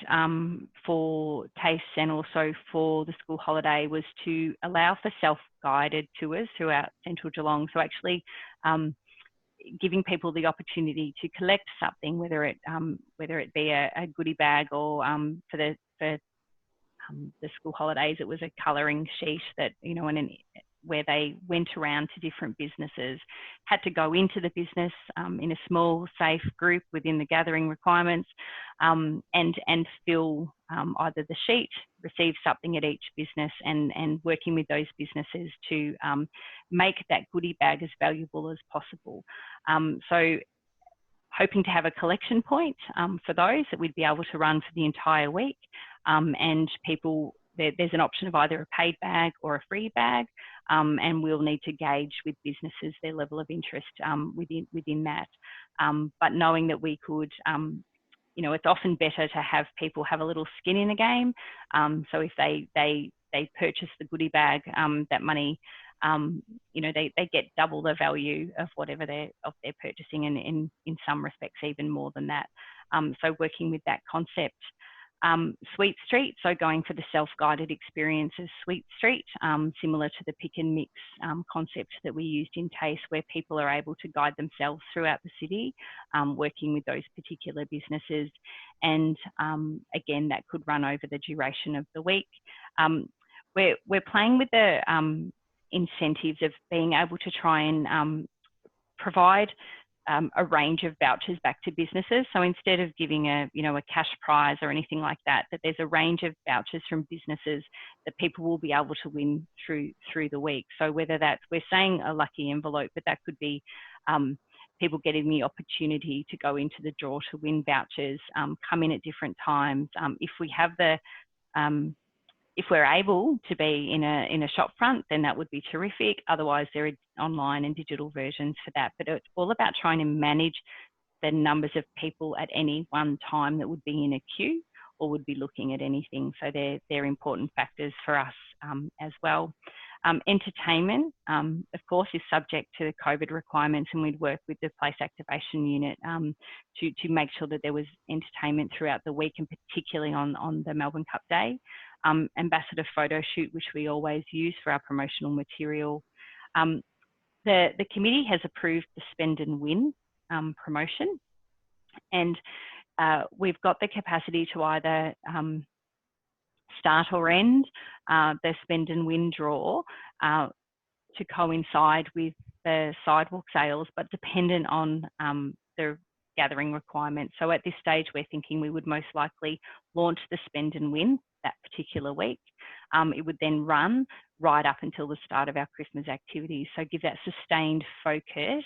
for TASTE and also for the school holiday was to allow for self-guided tours throughout central Geelong. So actually giving people the opportunity to collect something, whether it be a goodie bag or for the school holidays, it was a colouring sheet that, where they went around to different businesses, had to go into the business in a small, safe group within the gathering requirements, and fill either the sheet, receive something at each business, and working with those businesses to make that goodie bag as valuable as possible. So hoping to have a collection point for those that we'd be able to run for the entire week, and people, there's an option of either a paid bag or a free bag, and we'll need to gauge with businesses their level of interest within that. But knowing that we could, it's often better to have people have a little skin in the game. So if they purchase the goodie bag, that money, they get double the value of whatever they're purchasing, and in some respects even more than that. So working with that concept. Sweet Street, so going for the self-guided experience of Sweet Street, similar to the pick and mix concept that we used in TASTE, where people are able to guide themselves throughout the city, working with those particular businesses. And again, that could run over the duration of the week. We're playing with the incentives of being able to try and provide a range of vouchers back to businesses. So instead of giving a cash prize or anything like that, that there's a range of vouchers from businesses that people will be able to win through the week. So whether that's, we're saying a lucky envelope, but that could be people getting the opportunity to go into the draw to win vouchers, come in at different times. If we have the if we're able to be in a shop front, then that would be terrific. Otherwise, there are online and digital versions for that. But it's all about trying to manage the numbers of people at any one time that would be in a queue or would be looking at anything. So they're important factors for us as well. Entertainment, of course, is subject to the COVID requirements, and we'd work with the Place Activation Unit to make sure that there was entertainment throughout the week, and particularly on the Melbourne Cup Day. Ambassador photo shoot, which we always use for our promotional material. The committee has approved the spend and win promotion, and we've got the capacity to either start or end the spend and win draw to coincide with the sidewalk sales, but dependent on the gathering requirements. So at this stage, we're thinking we would most likely launch the spend and win that particular week. It would then run right up until the start of our Christmas activities. So give that sustained focus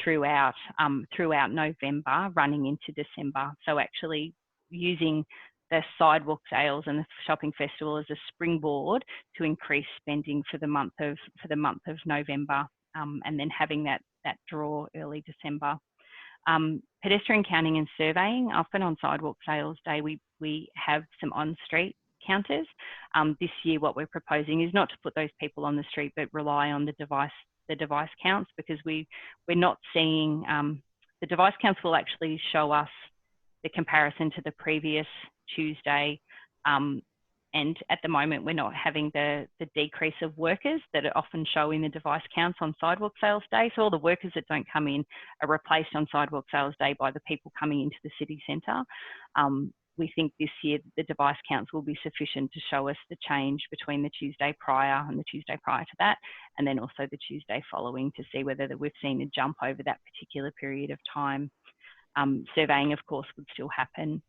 throughout November, running into December. So actually using the sidewalk sales and the shopping festival as a springboard to increase spending for the month of November, and then having that draw early December. Pedestrian counting and surveying. Often on Sidewalk Sales Day, we have some on-street counters. This year, what we're proposing is not to put those people on the street, but rely on the device counts, because we're not seeing the device counts will actually show us the comparison to the previous Tuesday. And at the moment, we're not having the decrease of workers that are often show in the device counts on Sidewalk Sales Day. So all the workers that don't come in are replaced on Sidewalk Sales Day by the people coming into the city centre. We think this year the device counts will be sufficient to show us the change between the Tuesday prior and the Tuesday prior to that, and then also the Tuesday following, to see whether we've seen a jump over that particular period of time. Surveying, of course, would still happen.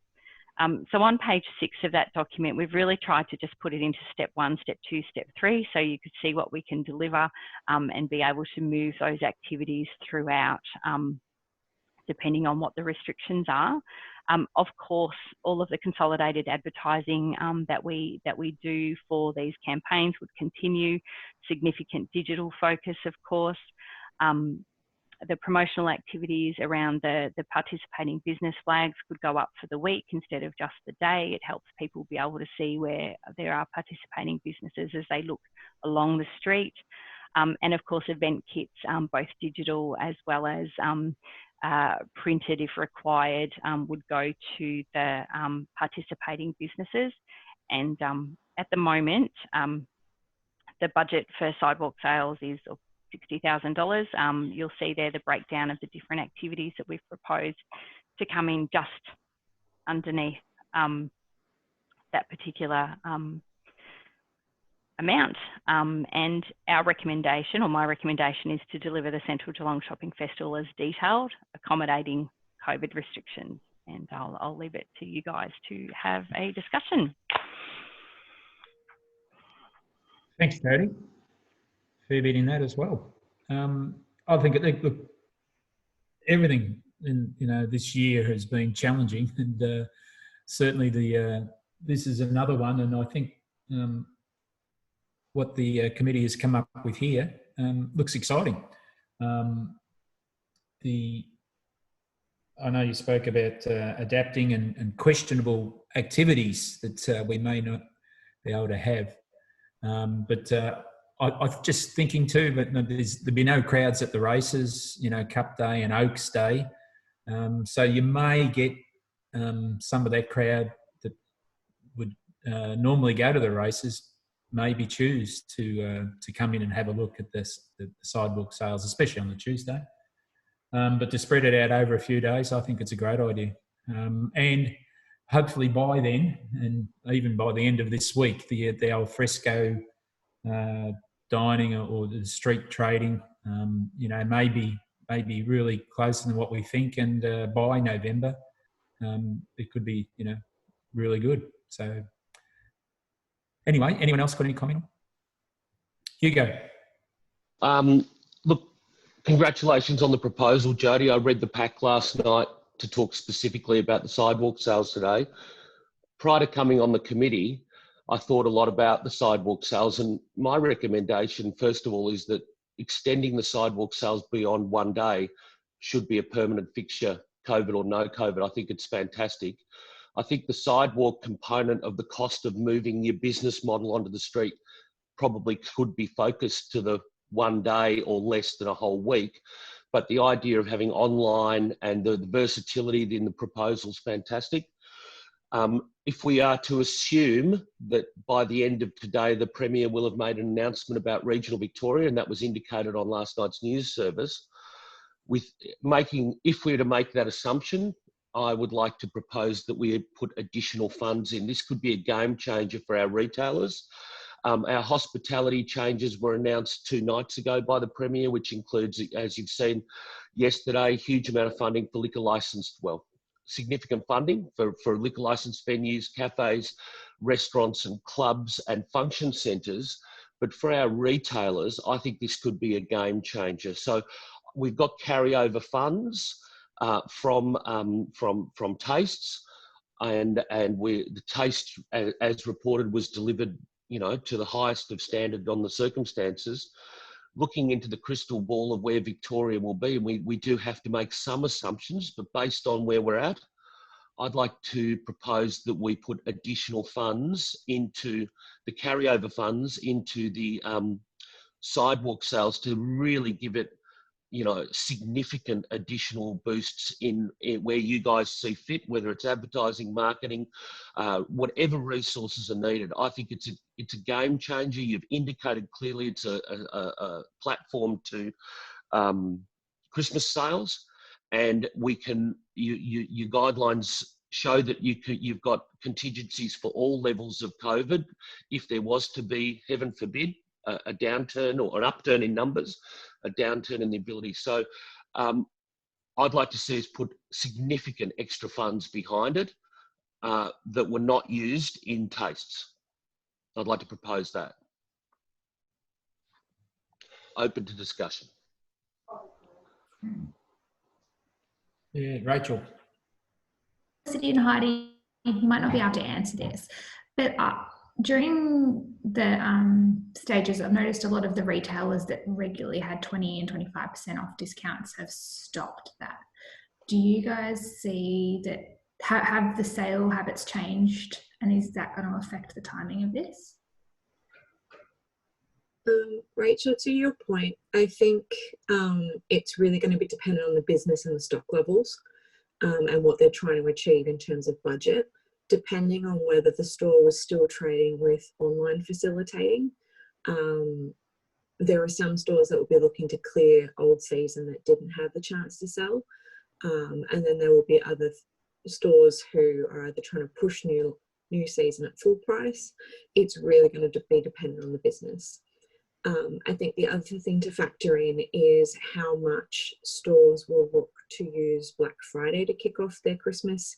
So on page 6 of that document, we've really tried to just put it into step 1, step 2, step 3, so you could see what we can deliver and be able to move those activities throughout, depending on what the restrictions are. Of course, all of the consolidated advertising that we do for these campaigns would continue. Significant digital focus, of course. The promotional activities around the participating business flags could go up for the week instead of just the day. It helps people be able to see where there are participating businesses as they look along the street. And of course, event kits, both digital as well as printed if required, would go to the participating businesses. And at the moment, the budget for sidewalk sales is $60,000. You'll see there the breakdown of the different activities that we've proposed to come in just underneath that particular amount. And our recommendation, or my recommendation, is to deliver the Central Geelong Shopping Festival as detailed, accommodating COVID restrictions. And I'll leave it to you guys to have a discussion. Thanks, Jody. Fair bit in that as well. I think, look, everything in this year has been challenging, and certainly this is another one. And I think what the committee has come up with here looks exciting. I know you spoke about adapting and questionable activities that we may not be able to have, but I'm just thinking too, but there'll be no crowds at the races, Cup Day and Oaks Day. So you may get some of that crowd that would normally go to the races, maybe choose to come in and have a look at the sidewalk sales, especially on the Tuesday. But to spread it out over a few days, I think it's a great idea. And hopefully by then, and even by the end of this week, the al fresco dining or the street trading, maybe maybe really closer than what we think, and by November, it could be, you know, really good. So anyway, anyone else got any comment? Hugo. Look, congratulations on the proposal, Jody. I read the pack last night to talk specifically about the sidewalk sales today. Prior to coming on the committee, I thought a lot about the sidewalk sales, and my recommendation, first of all, is that extending the sidewalk sales beyond one day should be a permanent fixture, COVID or no COVID. I think it's fantastic. I think the sidewalk component of the cost of moving your business model onto the street probably could be focused to the one day or less than a whole week. But the idea of having online and the versatility in the proposal is fantastic. If we are to assume that by the end of today, the Premier will have made an announcement about regional Victoria, and that was indicated on last night's news service, if we were to make that assumption, I would like to propose that we put additional funds in. This could be a game changer for our retailers. Our hospitality changes were announced 2 nights ago by the Premier, which includes, as you've seen yesterday, a huge amount of funding for liquor licensed, well, significant funding for liquor licensed venues, cafes, restaurants and clubs and function centres. But for our retailers, I think this could be a game changer. So we've got carryover funds from tastes, and the taste, as reported, was delivered, you know, to the highest of standard on the circumstances. Looking into the crystal ball of where Victoria will be, and we do have to make some assumptions, but based on where we're at, I'd like to propose that we put additional funds into the carryover funds into the sidewalk sales to really give it, you know, significant additional boosts in where you guys see fit, whether it's advertising, marketing, whatever resources are needed. I think it's a game changer. You've indicated clearly it's a platform to Christmas sales, and we can your guidelines show that you've got contingencies for all levels of COVID. If there was to be, heaven forbid, a downturn or an upturn in numbers, a downturn in the ability. So I'd like to see us put significant extra funds behind it that were not used in tastes. I'd like to propose that. Open to discussion. Yeah, Rachel. Felicity and Heidi, you might not be able to answer this, but during the stages, I've noticed a lot of the retailers that regularly had 20 and 25% off discounts have stopped that. Do you guys see that? Have the sale habits changed, and is that going to affect the timing of this? Rachel, to your point, I think it's really going to be dependent on the business and the stock levels and what they're trying to achieve in terms of budget, depending on whether the store was still trading with online facilitating. There are some stores that will be looking to clear old season that didn't have the chance to sell. And then there will be other stores who are either trying to push new season at full price. It's really going to be dependent on the business. I think the other thing to factor in is how much stores will look to use Black Friday to kick off their Christmas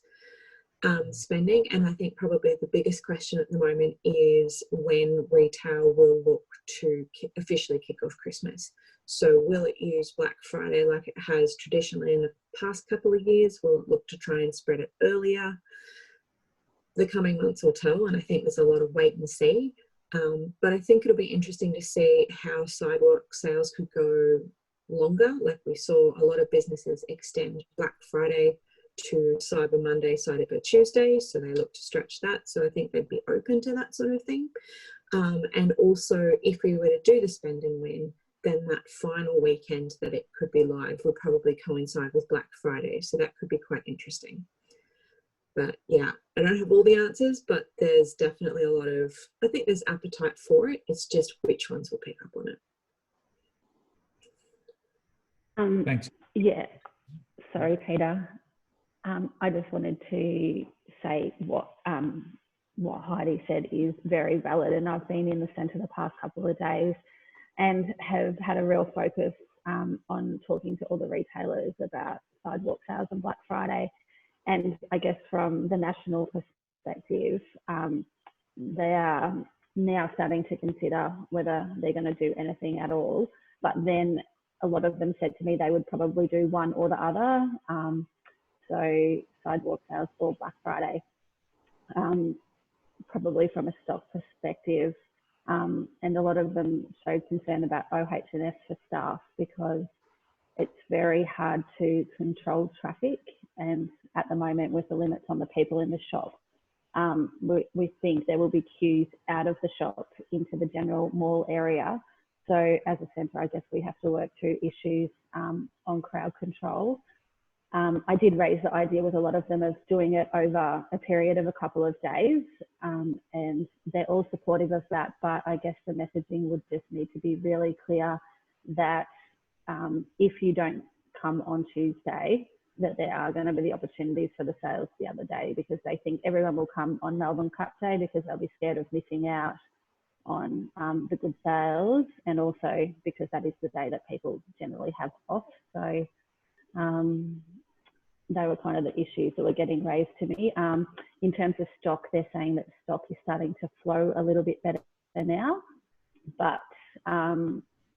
spending. And I think probably the biggest question at the moment is when retail will look to officially kick off Christmas. So will it use Black Friday like it has traditionally in the past couple of years? Will it look to try and spread it earlier? The coming months will tell, and I think there's a lot of wait and see. But I think it'll be interesting to see how sidewalk sales could go longer. Like we saw a lot of businesses extend Black Friday to Cyber Monday, Cyber Tuesday, so they look to stretch that. So I think they'd be open to that sort of thing. And also, if we were to do the spend and win, then that final weekend that it could be live would probably coincide with Black Friday. So that could be quite interesting. But yeah, I don't have all the answers, but there's definitely a lot of, I think there's appetite for it. It's just which ones will pick up on it. Thanks. Yeah, sorry, Peter. I just wanted to say what Heidi said is very valid, and I've been in the centre the past couple of days and have had a real focus on talking to all the retailers about Sidewalk Sales and Black Friday. And I guess from the national perspective, they are now starting to consider whether they're going to do anything at all. But then a lot of them said to me they would probably do one or the other. So Sidewalk Sales or Black Friday, probably from a stock perspective. And a lot of them showed concern about OH&S for staff because it's very hard to control traffic. And at the moment, with the limits on the people in the shop, we think there will be queues out of the shop into the general mall area. So as a centre, I guess we have to work through issues on crowd control. I did raise the idea with a lot of them of doing it over a period of a couple of days, and they're all supportive of that. But I guess the messaging would just need to be really clear that if you don't come on Tuesday, that there are going to be the opportunities for the sales the other day, because they think everyone will come on Melbourne Cup Day because they'll be scared of missing out on the good sales, and also because that is the day that people generally have off. So they were kind of the issues that were getting raised to me. In terms of stock, they're saying that stock is starting to flow a little bit better now, but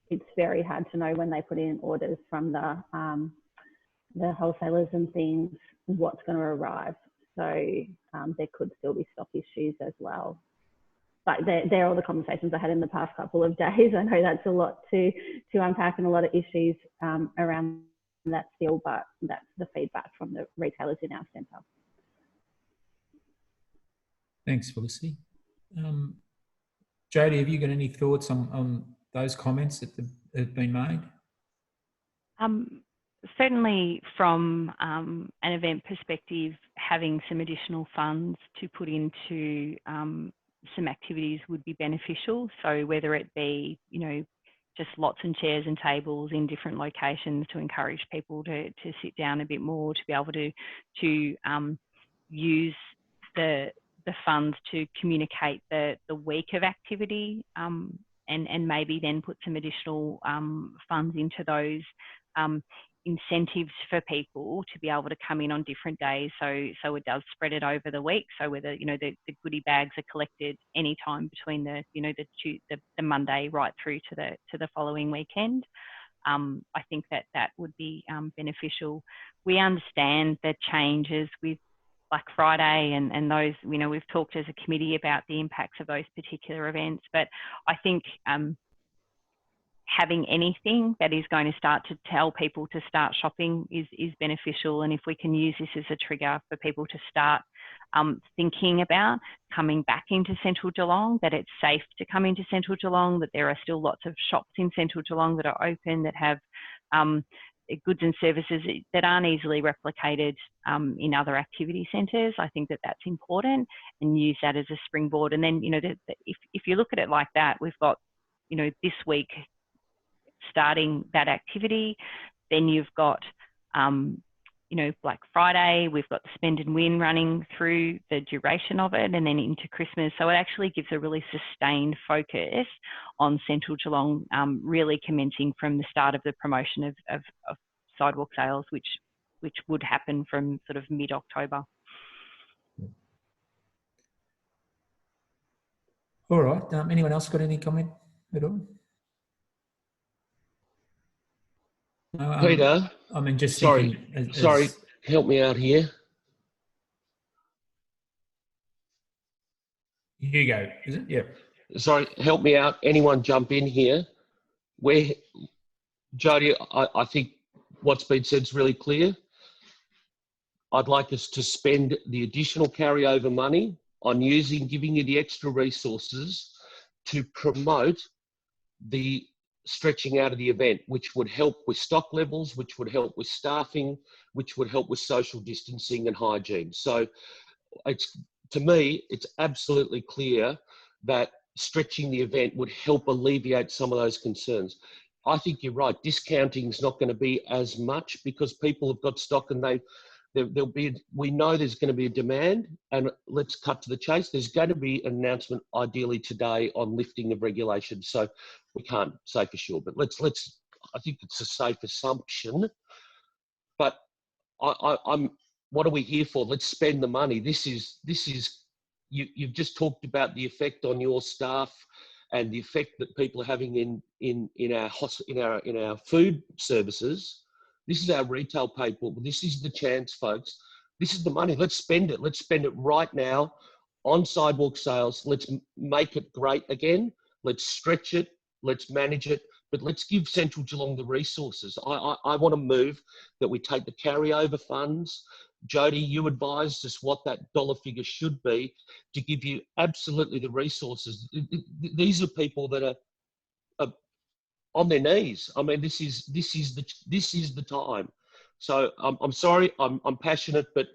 it's very hard to know when they put in orders from the wholesalers and things what's going to arrive. So there could still be stock issues as well. But they're all the conversations I had in the past couple of days. I know that's a lot to unpack and a lot of issues around that still, but that's the feedback from the retailers in our centre. Thanks, Felicity. Jodie, have you got any thoughts on those comments that have been made? Certainly from an event perspective, having some additional funds to put into some activities would be beneficial. So whether it be, just lots and chairs and tables in different locations to encourage people to sit down a bit more, to be able to use the funds to communicate the week of activity, and maybe then put some additional funds into those incentives for people to be able to come in on different days, so it does spread it over the week. So whether the goodie bags are collected any time between the Monday right through to the following weekend, I think that would be beneficial. We understand the changes with Black Friday and those, we've talked as a committee about the impacts of those particular events, but I think having anything that is going to start to tell people to start shopping is beneficial. And if we can use this as a trigger for people to start thinking about coming back into Central Geelong, that it's safe to come into Central Geelong, that there are still lots of shops in Central Geelong that are open, that have goods and services that aren't easily replicated in other activity centres. I think that that's important, and use that as a springboard. And then, if you look at it like that, we've got, this week, starting that activity, then you've got Black Friday, we've got the Spend and Win running through the duration of it, and then into Christmas. So it actually gives a really sustained focus on Central Geelong, really commencing from the start of the promotion of Sidewalk Sales, which would happen from sort of mid-October. All right, anyone else got any comment at all? Peter, just sorry, thinking help me out here. Here you go, is it? Yeah. Sorry, help me out. Anyone jump in here? Jodie, I think what's been said is really clear. I'd like us to spend the additional carryover money on giving you the extra resources to promote the stretching out of the event, which would help with stock levels, which would help with staffing, which would help with social distancing and hygiene. So to me, it's absolutely clear that stretching the event would help alleviate some of those concerns. I think you're right. Discounting is not going to be as much because people have got stock, and we know there's going to be a demand. And let's cut to the chase. There's going to be an announcement ideally today on lifting of regulations. So we can't say for sure, but let's I think it's a safe assumption. But I'm. What are we here for? Let's spend the money. This is. You've just talked about the effect on your staff and the effect that people are having in our food services. This is our retail people. This is the chance, folks. This is the money. Let's spend it. Let's spend it right now on Sidewalk Sales. Let's make it great again. Let's stretch it. Let's manage it. But let's give Central Geelong the resources. I want to move that we take the carryover funds. Jody, you advised us what that dollar figure should be to give you absolutely the resources. These are people that are on their knees. I mean, this is the time. So I'm sorry, I'm passionate, but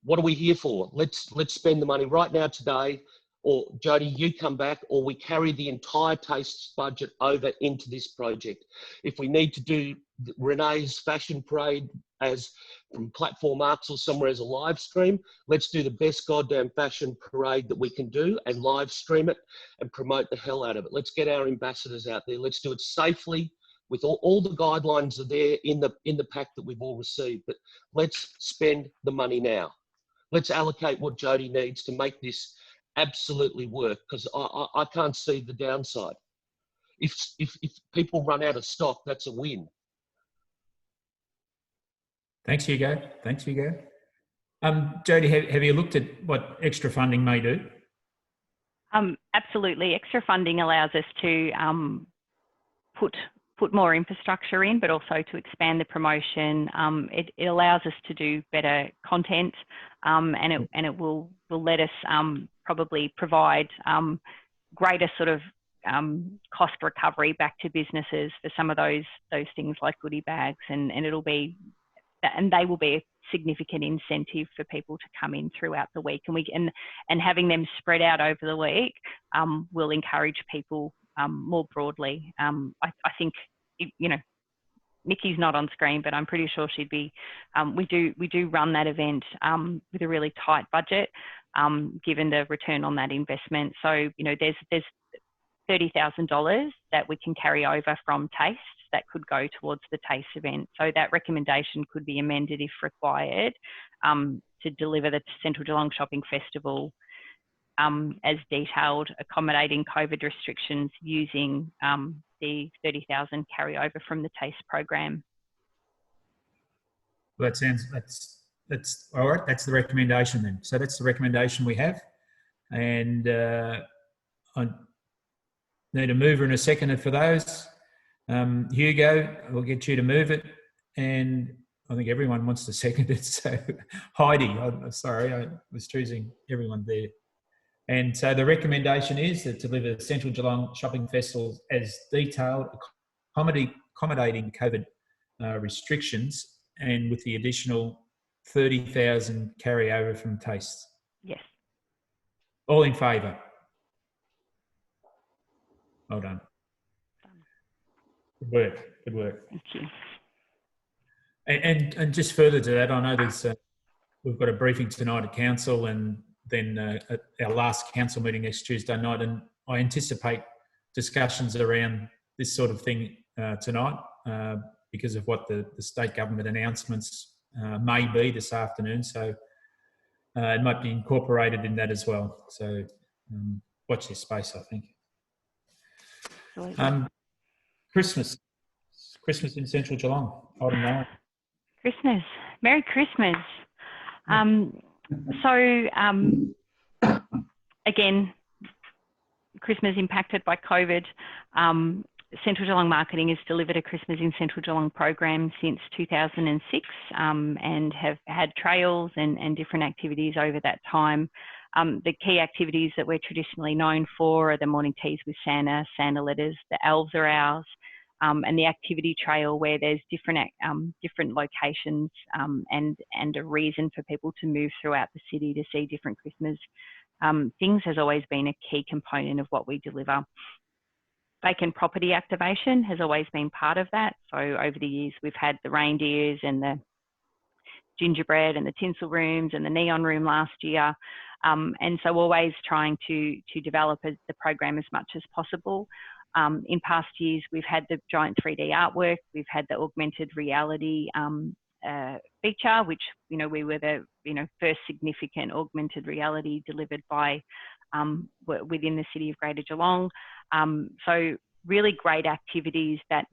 what are we here for? Let's spend the money right now today, or Jody, you come back, or we carry the entire Tastes budget over into this project. If we need to do Renee's fashion parade as from Platform Arts or somewhere as a live stream, let's do the best goddamn fashion parade that we can do and live stream it and promote the hell out of it. Let's get our ambassadors out there. Let's do it safely with all the guidelines are there in the pack that we've all received. But let's spend the money now. Let's allocate what Jody needs to make this absolutely work, because I can't see the downside. If people run out of stock, that's a win. Thanks, Hugo. Thanks, Hugo. Jody, have you looked at what extra funding may do? Absolutely. Extra funding allows us to put more infrastructure in, but also to expand the promotion. It allows us to do better content, and it will let us probably provide greater sort of cost recovery back to businesses for some of those things like goodie bags, and they will be a significant incentive for people to come in throughout the week, and having them spread out over the week will encourage people more broadly. I think, you know, Nikki's not on screen, but I'm pretty sure she'd be. We do run that event with a really tight budget, given the return on that investment. So, you know, there's $30,000 that we can carry over from Taste that could go towards the Taste event. So that recommendation could be amended if required to deliver the Central Geelong Shopping Festival as detailed, accommodating COVID restrictions using the 30,000 carryover from the Taste program. Well, that's all right. That's the recommendation then. So that's the recommendation we have, and I need a mover and a seconder for those. Hugo, we'll get you to move it, and I think everyone wants to second it. So Heidi, I'm sorry, I was choosing everyone there. And so the recommendation is to deliver Central Geelong Shopping Festival as detailed, accommodating COVID restrictions, and with the additional 30,000 carryover from Taste. Yes. All in favour? Well done. Good work. Good work. Thank you. And just further to that, I know there's we've got a briefing tonight at council, and then at our last council meeting next Tuesday night, and I anticipate discussions around this sort of thing tonight because of what the state government announcements may be this afternoon. So it might be incorporated in that as well. So watch this space, I think. Christmas in Central Geelong. I don't know. Christmas. Merry Christmas. Again, Christmas impacted by COVID. Central Geelong Marketing has delivered a Christmas in Central Geelong program since 2006 and have had trails and different activities over that time. The key activities that we're traditionally known for are the morning teas with Santa, Santa letters, the elves are ours, and the activity trail where there's different locations and a reason for people to move throughout the city to see different Christmas things has always been a key component of what we deliver. Vacant property activation has always been part of that. So over the years, we've had the reindeers and the gingerbread and the tinsel rooms and the neon room last year. And so always trying to develop the program as much as possible. In past years, we've had the giant 3D artwork, we've had the augmented reality feature, which, we were the, first significant augmented reality delivered by within the city of Greater Geelong. So really great activities that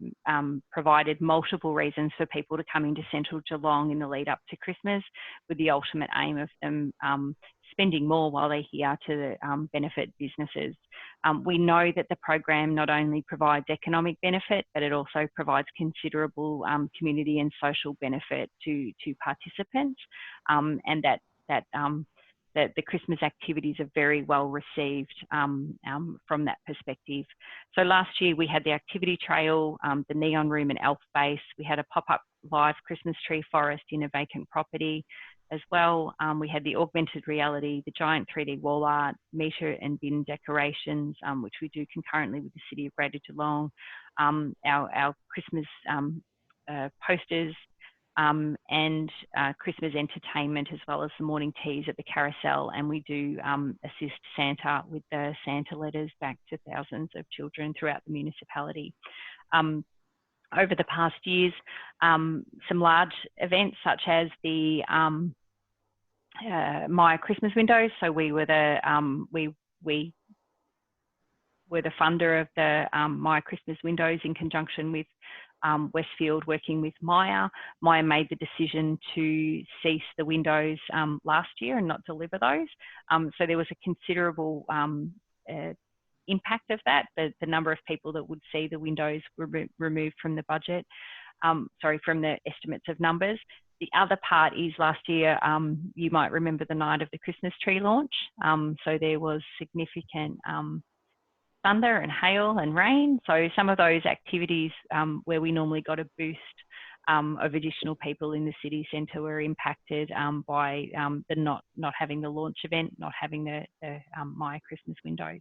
provided multiple reasons for people to come into Central Geelong in the lead up to Christmas, with the ultimate aim of them spending more while they're here to benefit businesses. We know that the program not only provides economic benefit, but it also provides considerable community and social benefit to participants, and that the Christmas activities are very well received from that perspective. So last year we had the activity trail, the neon room and elf base. We had a pop-up live Christmas tree forest in a vacant property as well. We had the augmented reality, the giant 3D wall art, meter and bin decorations, which we do concurrently with the City of Greater Geelong, our Christmas posters, and Christmas entertainment, as well as the morning teas at the carousel. And we do assist Santa with the Santa letters back to thousands of children throughout the municipality. Over the past years, some large events such as the My Christmas Windows. So we were the we were the funder of the My Christmas Windows in conjunction with Westfield, working with Maya. Maya made the decision to cease the windows last year and not deliver those. So there was a considerable impact of that, the number of people that would see the windows removed from the budget, from the estimates of numbers. The other part is last year, you might remember the night of the Christmas tree launch. So there was significant thunder and hail and rain. So some of those activities where we normally got a boost of additional people in the city centre were impacted by the not having the launch event, not having the My Christmas Windows.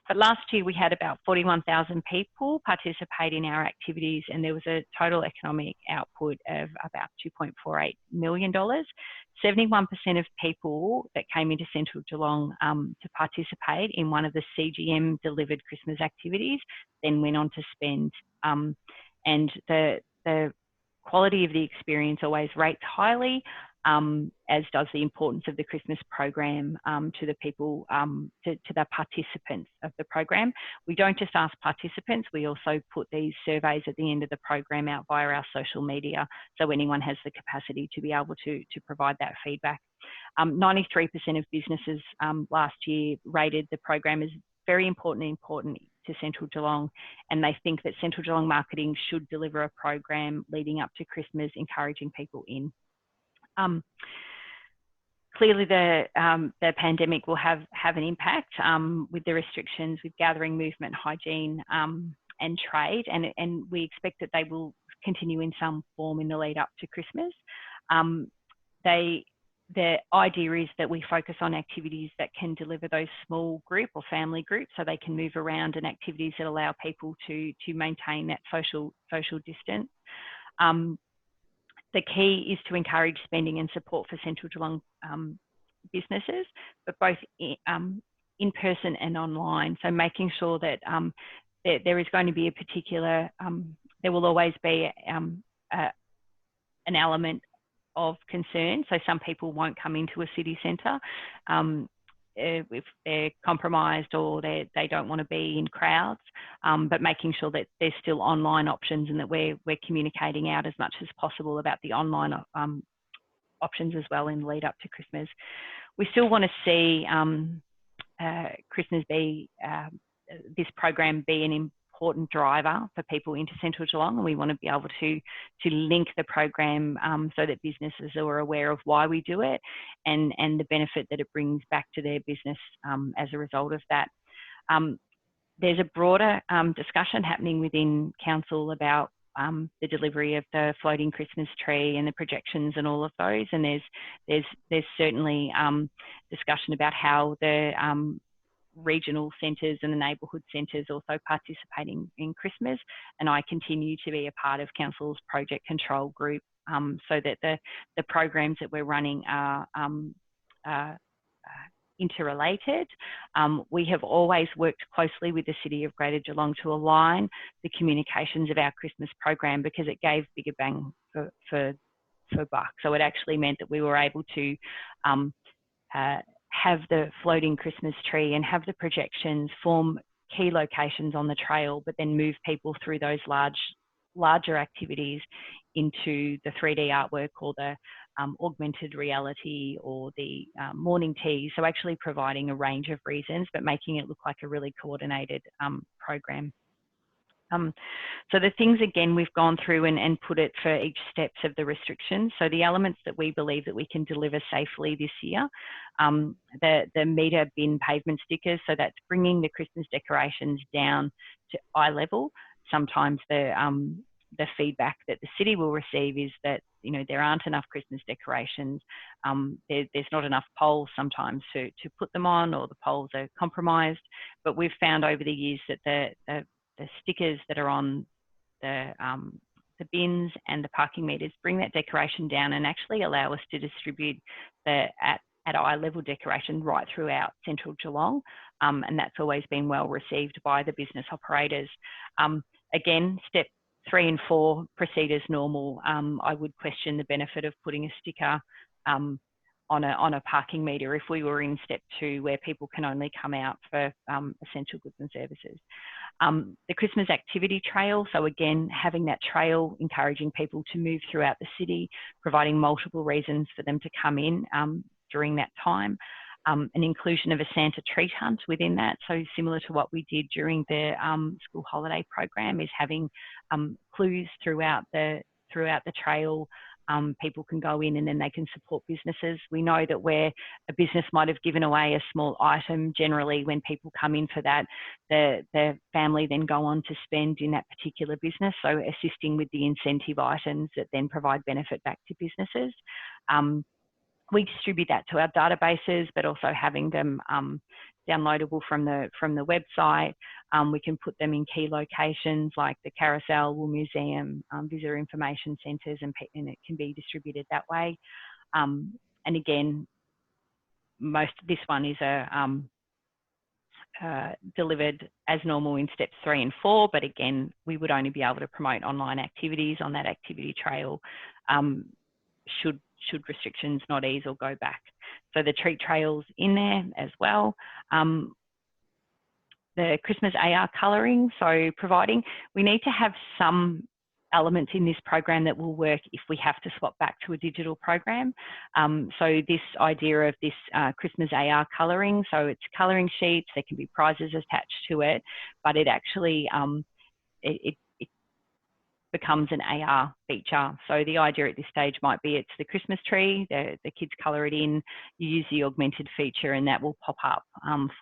But last year we had about 41,000 people participate in our activities, and there was a total economic output of about $2.48 million. 71% of people that came into Central Geelong to participate in one of the CGM delivered Christmas activities then went on to spend. And the quality of the experience always rates highly, as does the importance of the Christmas program to the people, to the participants of the program. We don't just ask participants, we also put these surveys at the end of the program out via our social media, so anyone has the capacity to be able to provide that feedback. 93% of businesses last year rated the program as very important to Central Geelong, and they think that Central Geelong marketing should deliver a program leading up to Christmas, encouraging people in. Clearly the pandemic will have an impact with the restrictions with gathering, movement, hygiene and trade, and we expect that they will continue in some form in the lead up to Christmas. The idea is that we focus on activities that can deliver those small group or family groups, so they can move around, and activities that allow people to maintain that social distance. The key is to encourage spending and support for Central Geelong businesses, but both in person and online. So making sure that there is going to be a particular, there will always be an element of concern. So some people won't come into a city centre if they're compromised or they don't want to be in crowds, but making sure that there's still online options, and that we're communicating out as much as possible about the online options as well in the lead up to Christmas. We still want to see Christmas be, this program be an important driver for people into Central Geelong, and we want to be able to link the program so that businesses are aware of why we do it and the benefit that it brings back to their business as a result of that. There's a broader discussion happening within council about the delivery of the floating Christmas tree and the projections and all of those, and there's certainly discussion about how the regional centres and the neighbourhood centres also participating in Christmas, and I continue to be a part of council's project control group so that the programs that we're running are interrelated. We have always worked closely with the City of Greater Geelong to align the communications of our Christmas program because it gave bigger bang for buck. So it actually meant that we were able to have the floating Christmas tree and have the projections form key locations on the trail, but then move people through those larger activities into the 3D artwork or the augmented reality or the morning tea. So actually providing a range of reasons, but making it look like a really coordinated program. So the things, again, we've gone through and put it for each steps of the restrictions. So the elements that we believe that we can deliver safely this year, the meter bin pavement stickers, so that's bringing the Christmas decorations down to eye level. Sometimes the feedback that the city will receive is that, you know, there aren't enough Christmas decorations. There's not enough poles sometimes to put them on, or the poles are compromised. But we've found over the years that the stickers that are on the bins and the parking meters bring that decoration down and actually allow us to distribute the at eye level decoration right throughout central Geelong. And that's always been well received by the business operators. Again, step 3 and 4 proceed as normal. I would question the benefit of putting a sticker on a parking meter if we were in step 2, where people can only come out for essential goods and services. The Christmas activity trail, so again, having that trail, encouraging people to move throughout the city, providing multiple reasons for them to come in during that time. An inclusion of a Santa treat hunt within that, so similar to what we did during the school holiday program, is having clues throughout the trail. People can go in and then they can support businesses. We know that where a business might have given away a small item, generally when people come in for that, the family then go on to spend in that particular business. So assisting with the incentive items that then provide benefit back to businesses. We distribute that to our databases, but also having them downloadable from the website. We can put them in key locations like the Carousel, Wool Museum, visitor information centres, and it can be distributed that way. And again, this one is delivered as normal in steps 3 and 4, but again, we would only be able to promote online activities on that activity trail should restrictions not ease or go back. So the treat trails in there as well. The Christmas AR colouring, so providing, we need to have some elements in this program that will work if we have to swap back to a digital program. So this idea of this Christmas AR colouring, so it's colouring sheets, there can be prizes attached to it, but it actually, it becomes an AR feature. So the idea at this stage might be it's the Christmas tree, the kids colour it in, you use the augmented feature and that will pop up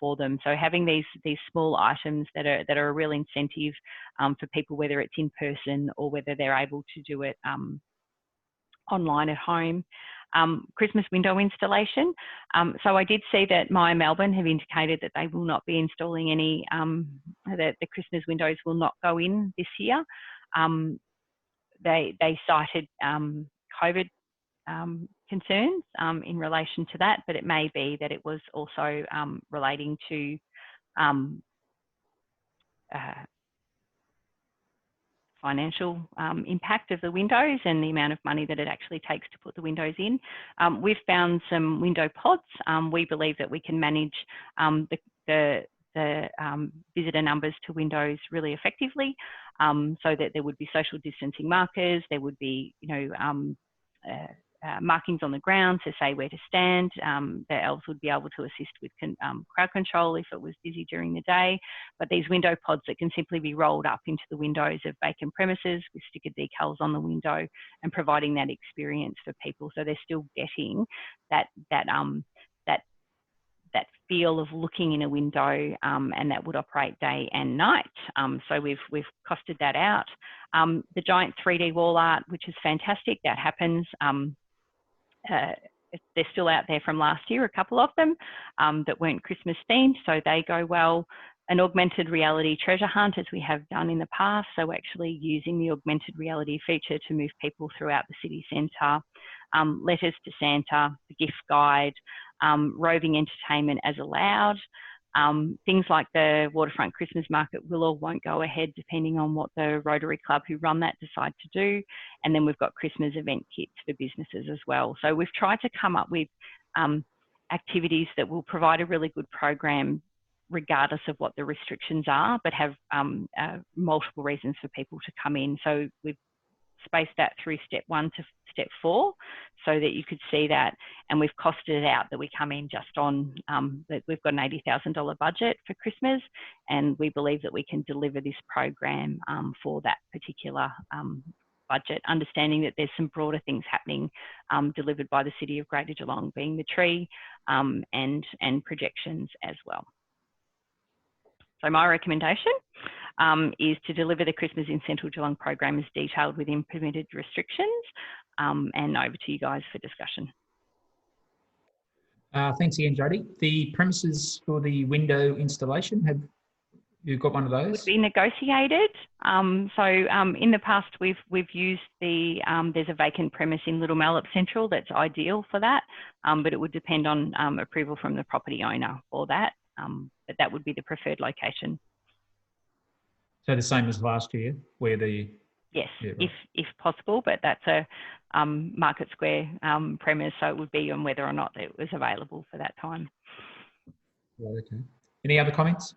for them. So having these small items that are a real incentive for people, whether it's in person or whether they're able to do it online at home. Christmas window installation. So I did see that Myer Melbourne have indicated that they will not be installing any, that the Christmas windows will not go in this year. They cited COVID concerns in relation to that, but it may be that it was also relating to financial impact of the windows and the amount of money that it actually takes to put the windows in. We've found some window pods. We believe that we can manage the visitor numbers to windows really effectively, so that there would be social distancing markers, there would be, markings on the ground to say where to stand. The elves would be able to assist with crowd control if it was busy during the day. But these window pods that can simply be rolled up into the windows of vacant premises with sticker decals on the window and providing that experience for people, so they're still getting that feel of looking in a window, and that would operate day and night. So we've costed that out. The giant 3D wall art, which is fantastic, that happens. They're still out there from last year, a couple of them that weren't Christmas themed, so they go well. An augmented reality treasure hunt, as we have done in the past, so actually using the augmented reality feature to move people throughout the city centre. Letters to Santa, the gift guide, roving entertainment as allowed. Things like the Waterfront Christmas Market will or won't go ahead depending on what the Rotary Club who run that decide to do. And then we've got Christmas event kits for businesses as well. So we've tried to come up with activities that will provide a really good program regardless of what the restrictions are, but have multiple reasons for people to come in. So we've spaced that through step 1 to step 4 so that you could see that, and we've costed it out that we come in just on that we've got an $80,000 budget for Christmas, and we believe that we can deliver this program for that particular budget, understanding that there's some broader things happening delivered by the City of Greater Geelong, being the tree and projections as well. So my recommendation is to deliver the Christmas in Central Geelong program as detailed within permitted restrictions, and over to you guys for discussion. Thanks again, Jodie. The premises for the window installation, have you got one of those? Would be negotiated. In the past, we've used the there's a vacant premise in Little Mallup Central that's ideal for that, but it would depend on approval from the property owner for that. But that would be the preferred location. So the same as last year, where the... Yes, yeah, right. if possible, but that's a Market Square premise, so it would be on whether or not it was available for that time. Right, okay. Any other comments?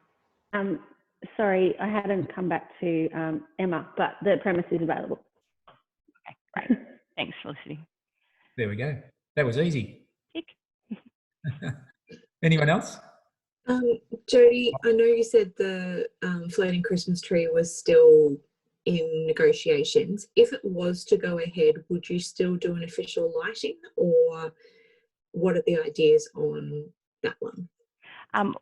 Sorry, I hadn't come back to Emma, but the premise is available. Okay, great. Thanks, Felicity. There we go. That was easy. Tick. Anyone else? Jodie, I know you said the floating Christmas tree was still in negotiations. If it was to go ahead, would you still do an official lighting, or what are the ideas on that one?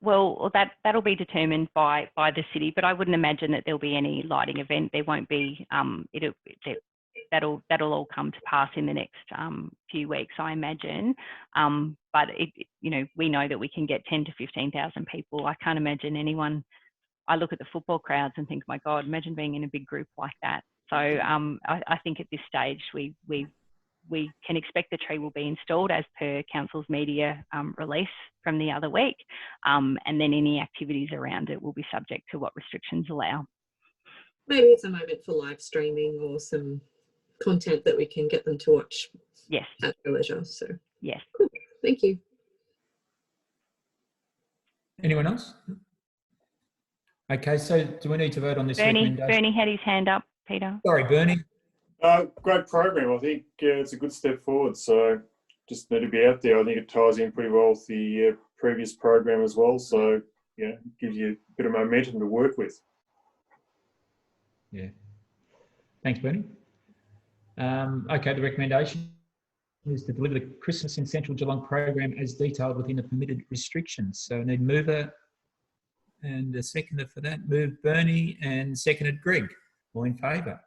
Well, that'll be determined by the city, but I wouldn't imagine that there'll be any lighting event. There won't be. That'll all come to pass in the next few weeks, I imagine. But we know that we can get 10 to 15,000 people. I can't imagine anyone. I look at the football crowds and think, my God, imagine being in a big group like that. So I think at this stage we can expect the tree will be installed as per Council's media release from the other week, and then any activities around it will be subject to what restrictions allow. Maybe it's a moment for live streaming or some content that we can get them to watch. Yes. At their leisure. So yes. Cool. Thank you. Anyone else? Okay, so do we need to vote on this recommendation? Bernie had his hand up, Peter. Sorry, Bernie. Great program. I think it's a good step forward. So just need to be out there. I think it ties in pretty well with the previous program as well. So yeah, it gives you a bit of momentum to work with. Yeah. Thanks, Bernie. Okay, the recommendation is to deliver the Christmas in Central Geelong program as detailed within the permitted restrictions. So I need a mover and a seconder for that. Moved Bernie and seconded Greg. All in favour?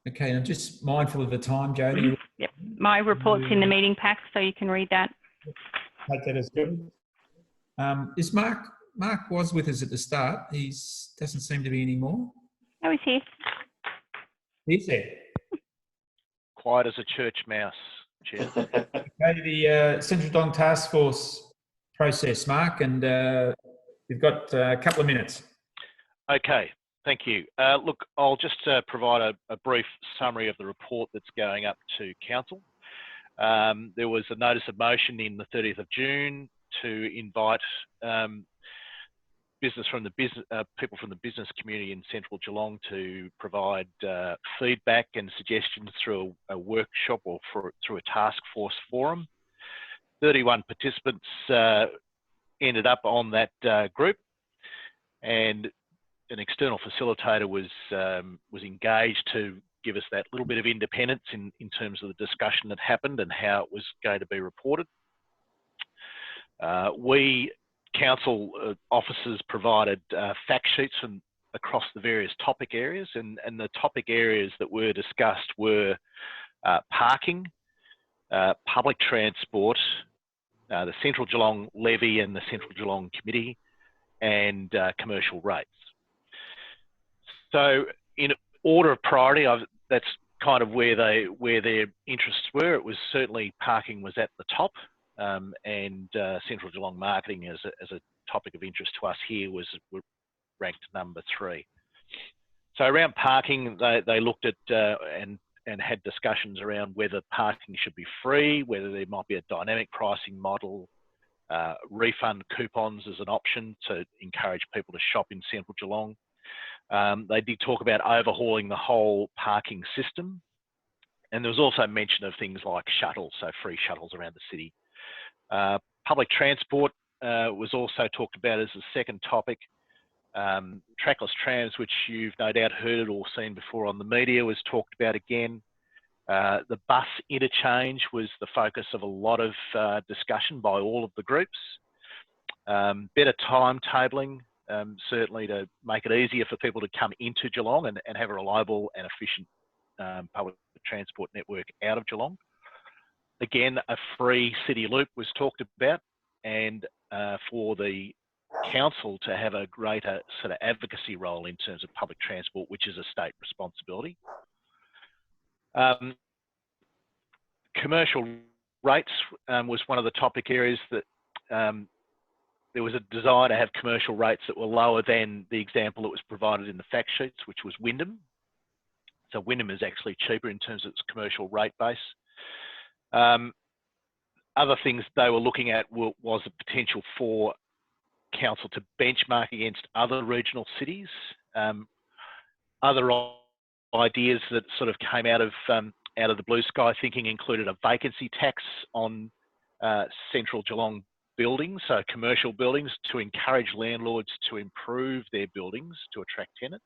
Okay, I'm just mindful of the time, Jodie. Yep, my report's in the meeting pack, so you can read that. Take that as good. Is Mark was with us at the start. He doesn't seem to be anymore. Oh, he's here. He's there. Quiet as a church mouse, Chair. Okay, the Central Geelong Task Force process, Mark, and you've got a couple of minutes. Okay, thank you. Look, I'll just provide a brief summary of the report that's going up to Council. There was a notice of motion in the 30th of June to invite people from the business community in Central Geelong to provide feedback and suggestions through a workshop or through a task force forum. 31 participants ended up on that group, and an external facilitator was engaged to give us that little bit of independence in terms of the discussion that happened and how it was going to be reported. We Council officers provided fact sheets from across the various topic areas, and the topic areas that were discussed were parking, public transport, the Central Geelong Levy and the Central Geelong Committee, and commercial rates. So in order of priority, that's kind of where their interests were. It was certainly parking was at the top. and Central Geelong marketing as a topic of interest to us here was ranked number 3. So around parking, they looked at and had discussions around whether parking should be free, whether there might be a dynamic pricing model, refund coupons as an option to encourage people to shop in Central Geelong. They did talk about overhauling the whole parking system. And there was also mention of things like shuttles, so free shuttles around the city. Public transport was also talked about as a second topic. Trackless Trams, which you've no doubt heard or seen before on the media, was talked about again. The bus interchange was the focus of a lot of discussion by all of the groups. Better timetabling, certainly to make it easier for people to come into Geelong and have a reliable and efficient public transport network out of Geelong. Again, a free city loop was talked about, and for the council to have a greater sort of advocacy role in terms of public transport, which is a state responsibility. Commercial rates was one of the topic areas that there was a desire to have commercial rates that were lower than the example that was provided in the fact sheets, which was Wyndham. So Wyndham is actually cheaper in terms of its commercial rate base. Other things they were looking at was the potential for council to benchmark against other regional cities. Other ideas that sort of came out of the blue sky thinking included a vacancy tax on Central Geelong buildings, so commercial buildings, to encourage landlords to improve their buildings to attract tenants.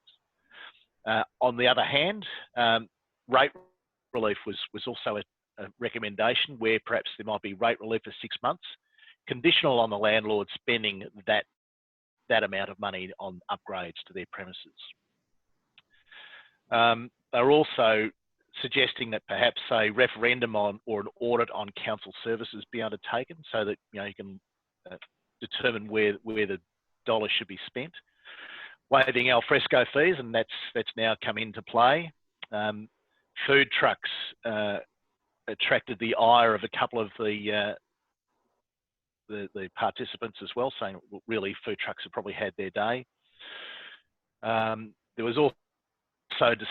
On the other hand, rate relief was also a recommendation where perhaps there might be rate relief for 6 months, conditional on the landlord spending that amount of money on upgrades to their premises. They're also suggesting that perhaps a referendum on or an audit on council services be undertaken so that you can determine where the dollars should be spent. Waiving al fresco fees, and that's now come into play. Food trucks attracted the ire of a couple of the participants as well, saying well, really food trucks have probably had their day. There was also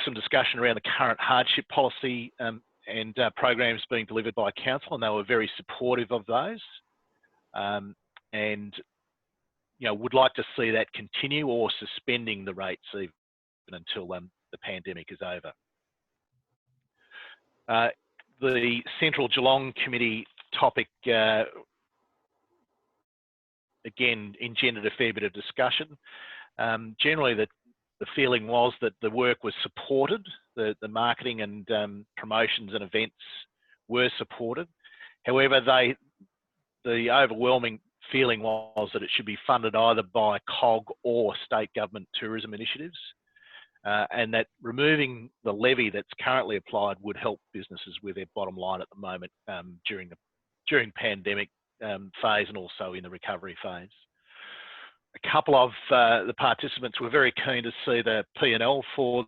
some discussion around the current hardship policy and programs being delivered by council, and they were very supportive of those. And would like to see that continue or suspending the rates even until the pandemic is over. The Central Geelong Committee topic again engendered a fair bit of discussion. Generally, the feeling was that the work was supported, the marketing and promotions and events were supported. However, the overwhelming feeling was that it should be funded either by COG or state government tourism initiatives, and that removing the levy that's currently applied would help businesses with their bottom line at the moment during pandemic phase and also in the recovery phase. A couple of the participants were very keen to see the P&L for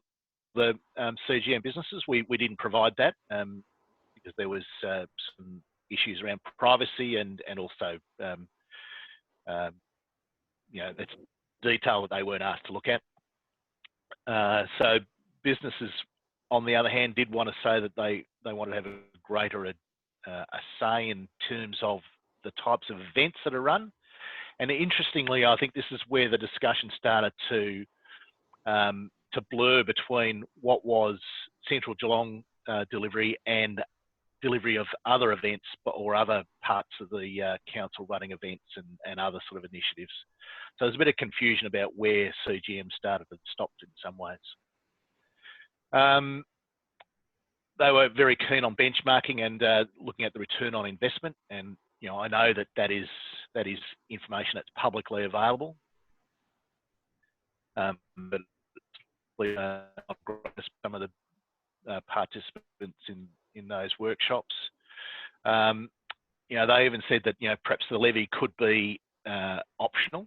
the CGM businesses. We didn't provide that because there was some issues around privacy and also that's detail that they weren't asked to look at. So businesses, on the other hand, did want to say that they wanted to have a greater a say in terms of the types of events that are run. And interestingly, I think this is where the discussion started to blur between what was Central Geelong delivery and delivery of other events or other parts of the council running events and other sort of initiatives. So there's a bit of confusion about where CGM started and stopped in some ways. They were very keen on benchmarking and looking at the return on investment, and I know that is information that's publicly available, but some of the participants in those workshops, they even said that perhaps the levy could be optional.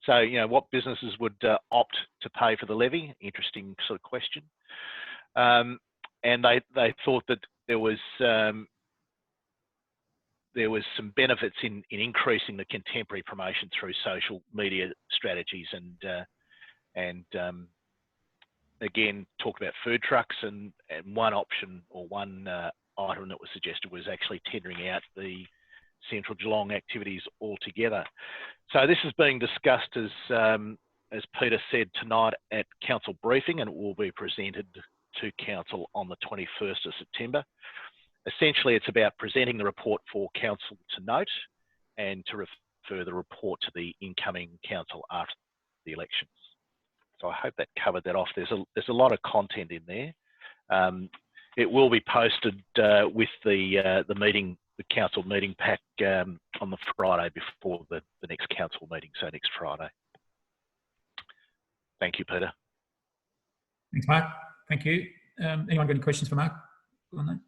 So what businesses would opt to pay for the levy? Interesting sort of question. And they thought that there was there was some benefits in increasing the contemporary promotion through social media strategies, and again, talk about food trucks, and one option or one item that was suggested was actually tendering out the Central Geelong activities altogether. So this is being discussed, as Peter said, tonight at council briefing, and it will be presented to council on the 21st of September. Essentially, it's about presenting the report for council to note and to refer the report to the incoming council after the elections. So I hope that covered that off. There's a lot of content in there. It will be posted with the council meeting pack on the Friday before the next council meeting, so next Friday. Thank you, Peter. Thanks, Mark. Thank you. Anyone got any questions for Mark on that?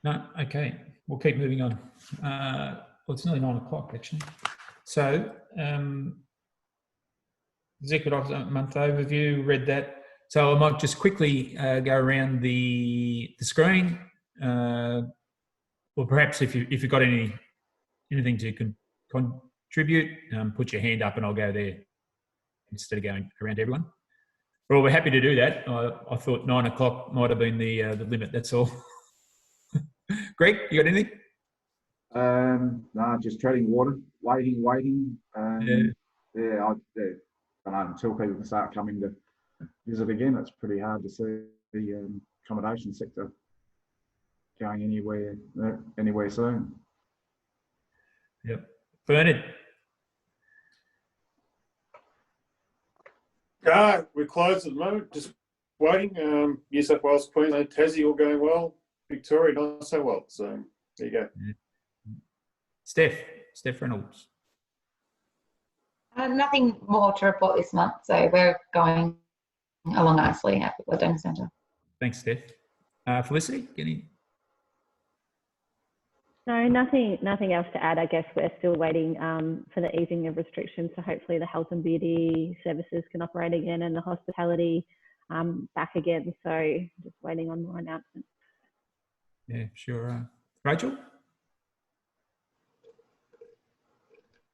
No? Okay. We'll keep moving on. Well, it's nearly 9 o'clock, actually. So, Executive Officer Month Overview, read that. So I might just quickly go around the screen. Or perhaps if you've got anything to contribute, put your hand up and I'll go there instead of going around everyone. Well, we're happy to do that. I thought 9 o'clock might have been the limit, that's all. Greg, you got anything? No, just treading water, waiting. Yeah, I don't know, until people can start coming to visit again, it's pretty hard to see the accommodation sector going anywhere soon. Yep. Bernard. We're closed at the moment, just waiting. New South Wales, Queensland, Tassie all going well. Victoria not so well. So there you go. Yeah. Steph Reynolds. Nothing more to report this month, so we're going along nicely at the Donor Centre. Thanks, Steph. Felicity, any? No, nothing else to add. I guess we're still waiting for the easing of restrictions, so hopefully the health and beauty services can operate again and the hospitality back again. So just waiting on more announcements. Yeah, sure. Rachel?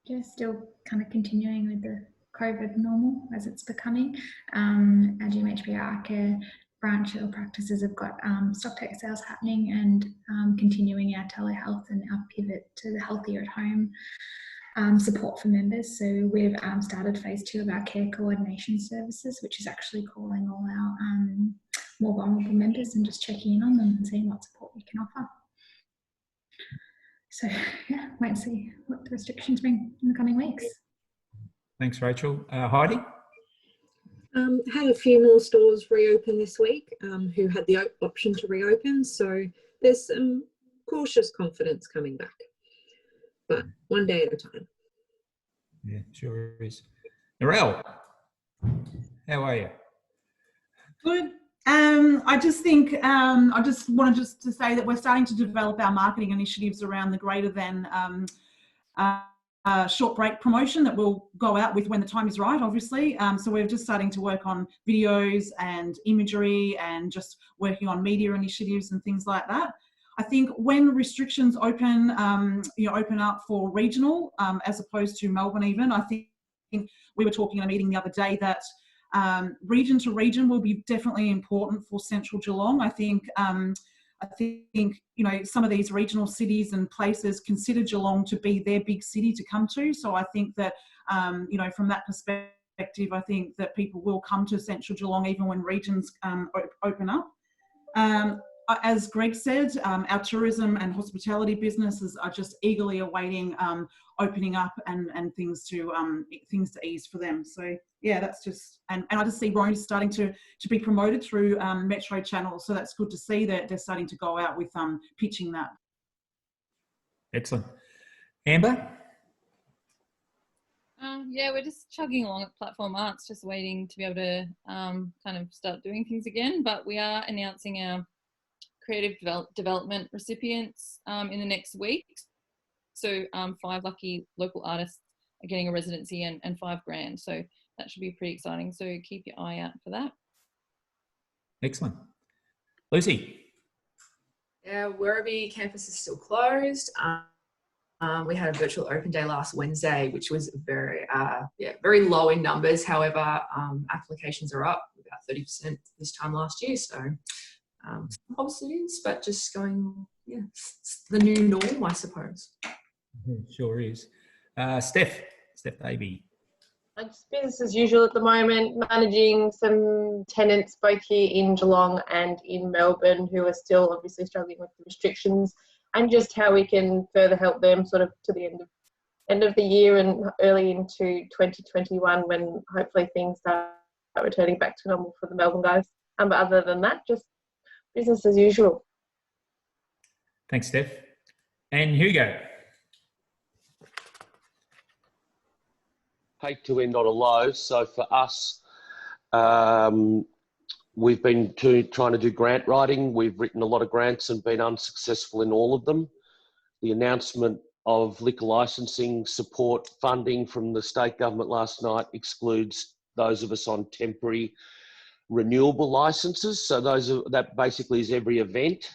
Just still kind of continuing with the COVID normal as it's becoming. Our GMHB care branch or practices have got stock take sales happening and continuing our telehealth and our pivot to the healthier at home support for members. So we've started phase 2 of our care coordination services, which is actually calling all our more vulnerable members and just checking in on them and seeing what support we can offer. So yeah, wait and see what the restrictions bring in the coming weeks. Thanks, Rachel. Heidi? Had a few more stores reopen this week who had the option to reopen. So there's some cautious confidence coming back, but one day at a time. Yeah, sure is. Narelle, how are you? Good. I just think I just wanted to say that we're starting to develop our marketing initiatives around the greater than short break promotion that we'll go out with when the time is right, obviously. So we're just starting to work on videos and imagery and just working on media initiatives and things like that. I think when restrictions open, open up for regional as opposed to Melbourne even, I think we were talking in a meeting the other day that region to region will be definitely important for Central Geelong. I think some of these regional cities and places consider Geelong to be their big city to come to. So I think that from that perspective, I think that people will come to Central Geelong even when regions open up. As Greg said, our tourism and hospitality businesses are just eagerly awaiting opening up and things to ease for them. So yeah, that's just, and I just see Rome starting to be promoted through Metro channels. So that's good to see that they're starting to go out with pitching that. Excellent. Amber? Yeah, we're just chugging along at Platform Arts, just waiting to be able to kind of start doing things again. But we are announcing our creative development recipients in the next week. So 5 lucky local artists are getting a residency and $5,000. So that should be pretty exciting. So keep your eye out for that. Excellent. Lucy? Our Werribee campus is still closed. We had a virtual open day last Wednesday, which was very low in numbers. However, applications are up about 30% this time last year. So some positives, but just going, it's the new norm, I suppose. Sure is. Steph Davey. It's business as usual at the moment, managing some tenants both here in Geelong and in Melbourne who are still obviously struggling with the restrictions, and just how we can further help them sort of to the end of the year and early into 2021 when hopefully things start returning back to normal for the Melbourne guys. But other than that, just business as usual. Thanks, Steph. And Hugo. Hate to end on a low. So for us, we've been trying to do grant writing. We've written a lot of grants and been unsuccessful in all of them. The announcement of liquor licensing support funding from the state government last night excludes those of us on temporary renewable licenses. So that basically is every event,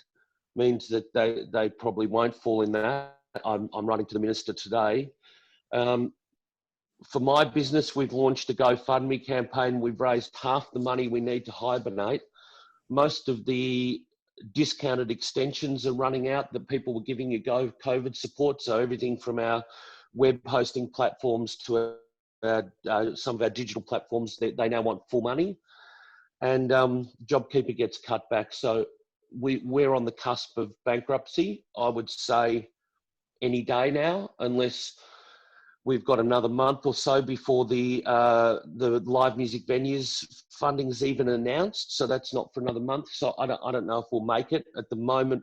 means that they probably won't fall in that. I'm writing to the minister today. For my business, we've launched a GoFundMe campaign. We've raised half the money we need to hibernate. Most of the discounted extensions are running out that people were giving you COVID support. So everything from our web hosting platforms to some of our digital platforms, they now want full money. And JobKeeper gets cut back. So we're on the cusp of bankruptcy, I would say, any day now, unless we've got another month or so before the live music venues funding is even announced. So that's not for another month. So I don't know if we'll make it. At the moment,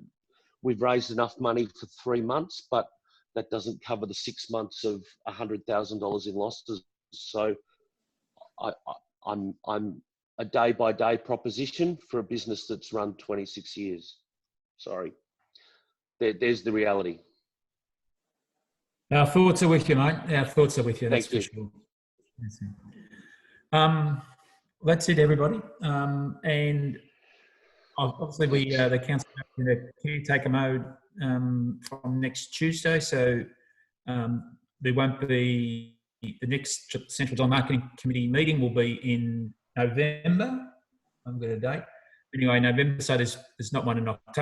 we've raised enough money for 3 months, but that doesn't cover the 6 months of $100,000 in losses. So I'm a day-by-day proposition for a business that's run 26 years. Sorry. There's the reality. Our thoughts are with you, mate. Our thoughts are with you, that's for sure. That's it, everybody. And obviously, the council is in a caretaker mode from next Tuesday, so there won't be the next Central Geelong Marketing Committee meeting will be in November. I'm going to date. Anyway, November, so there's not one in October.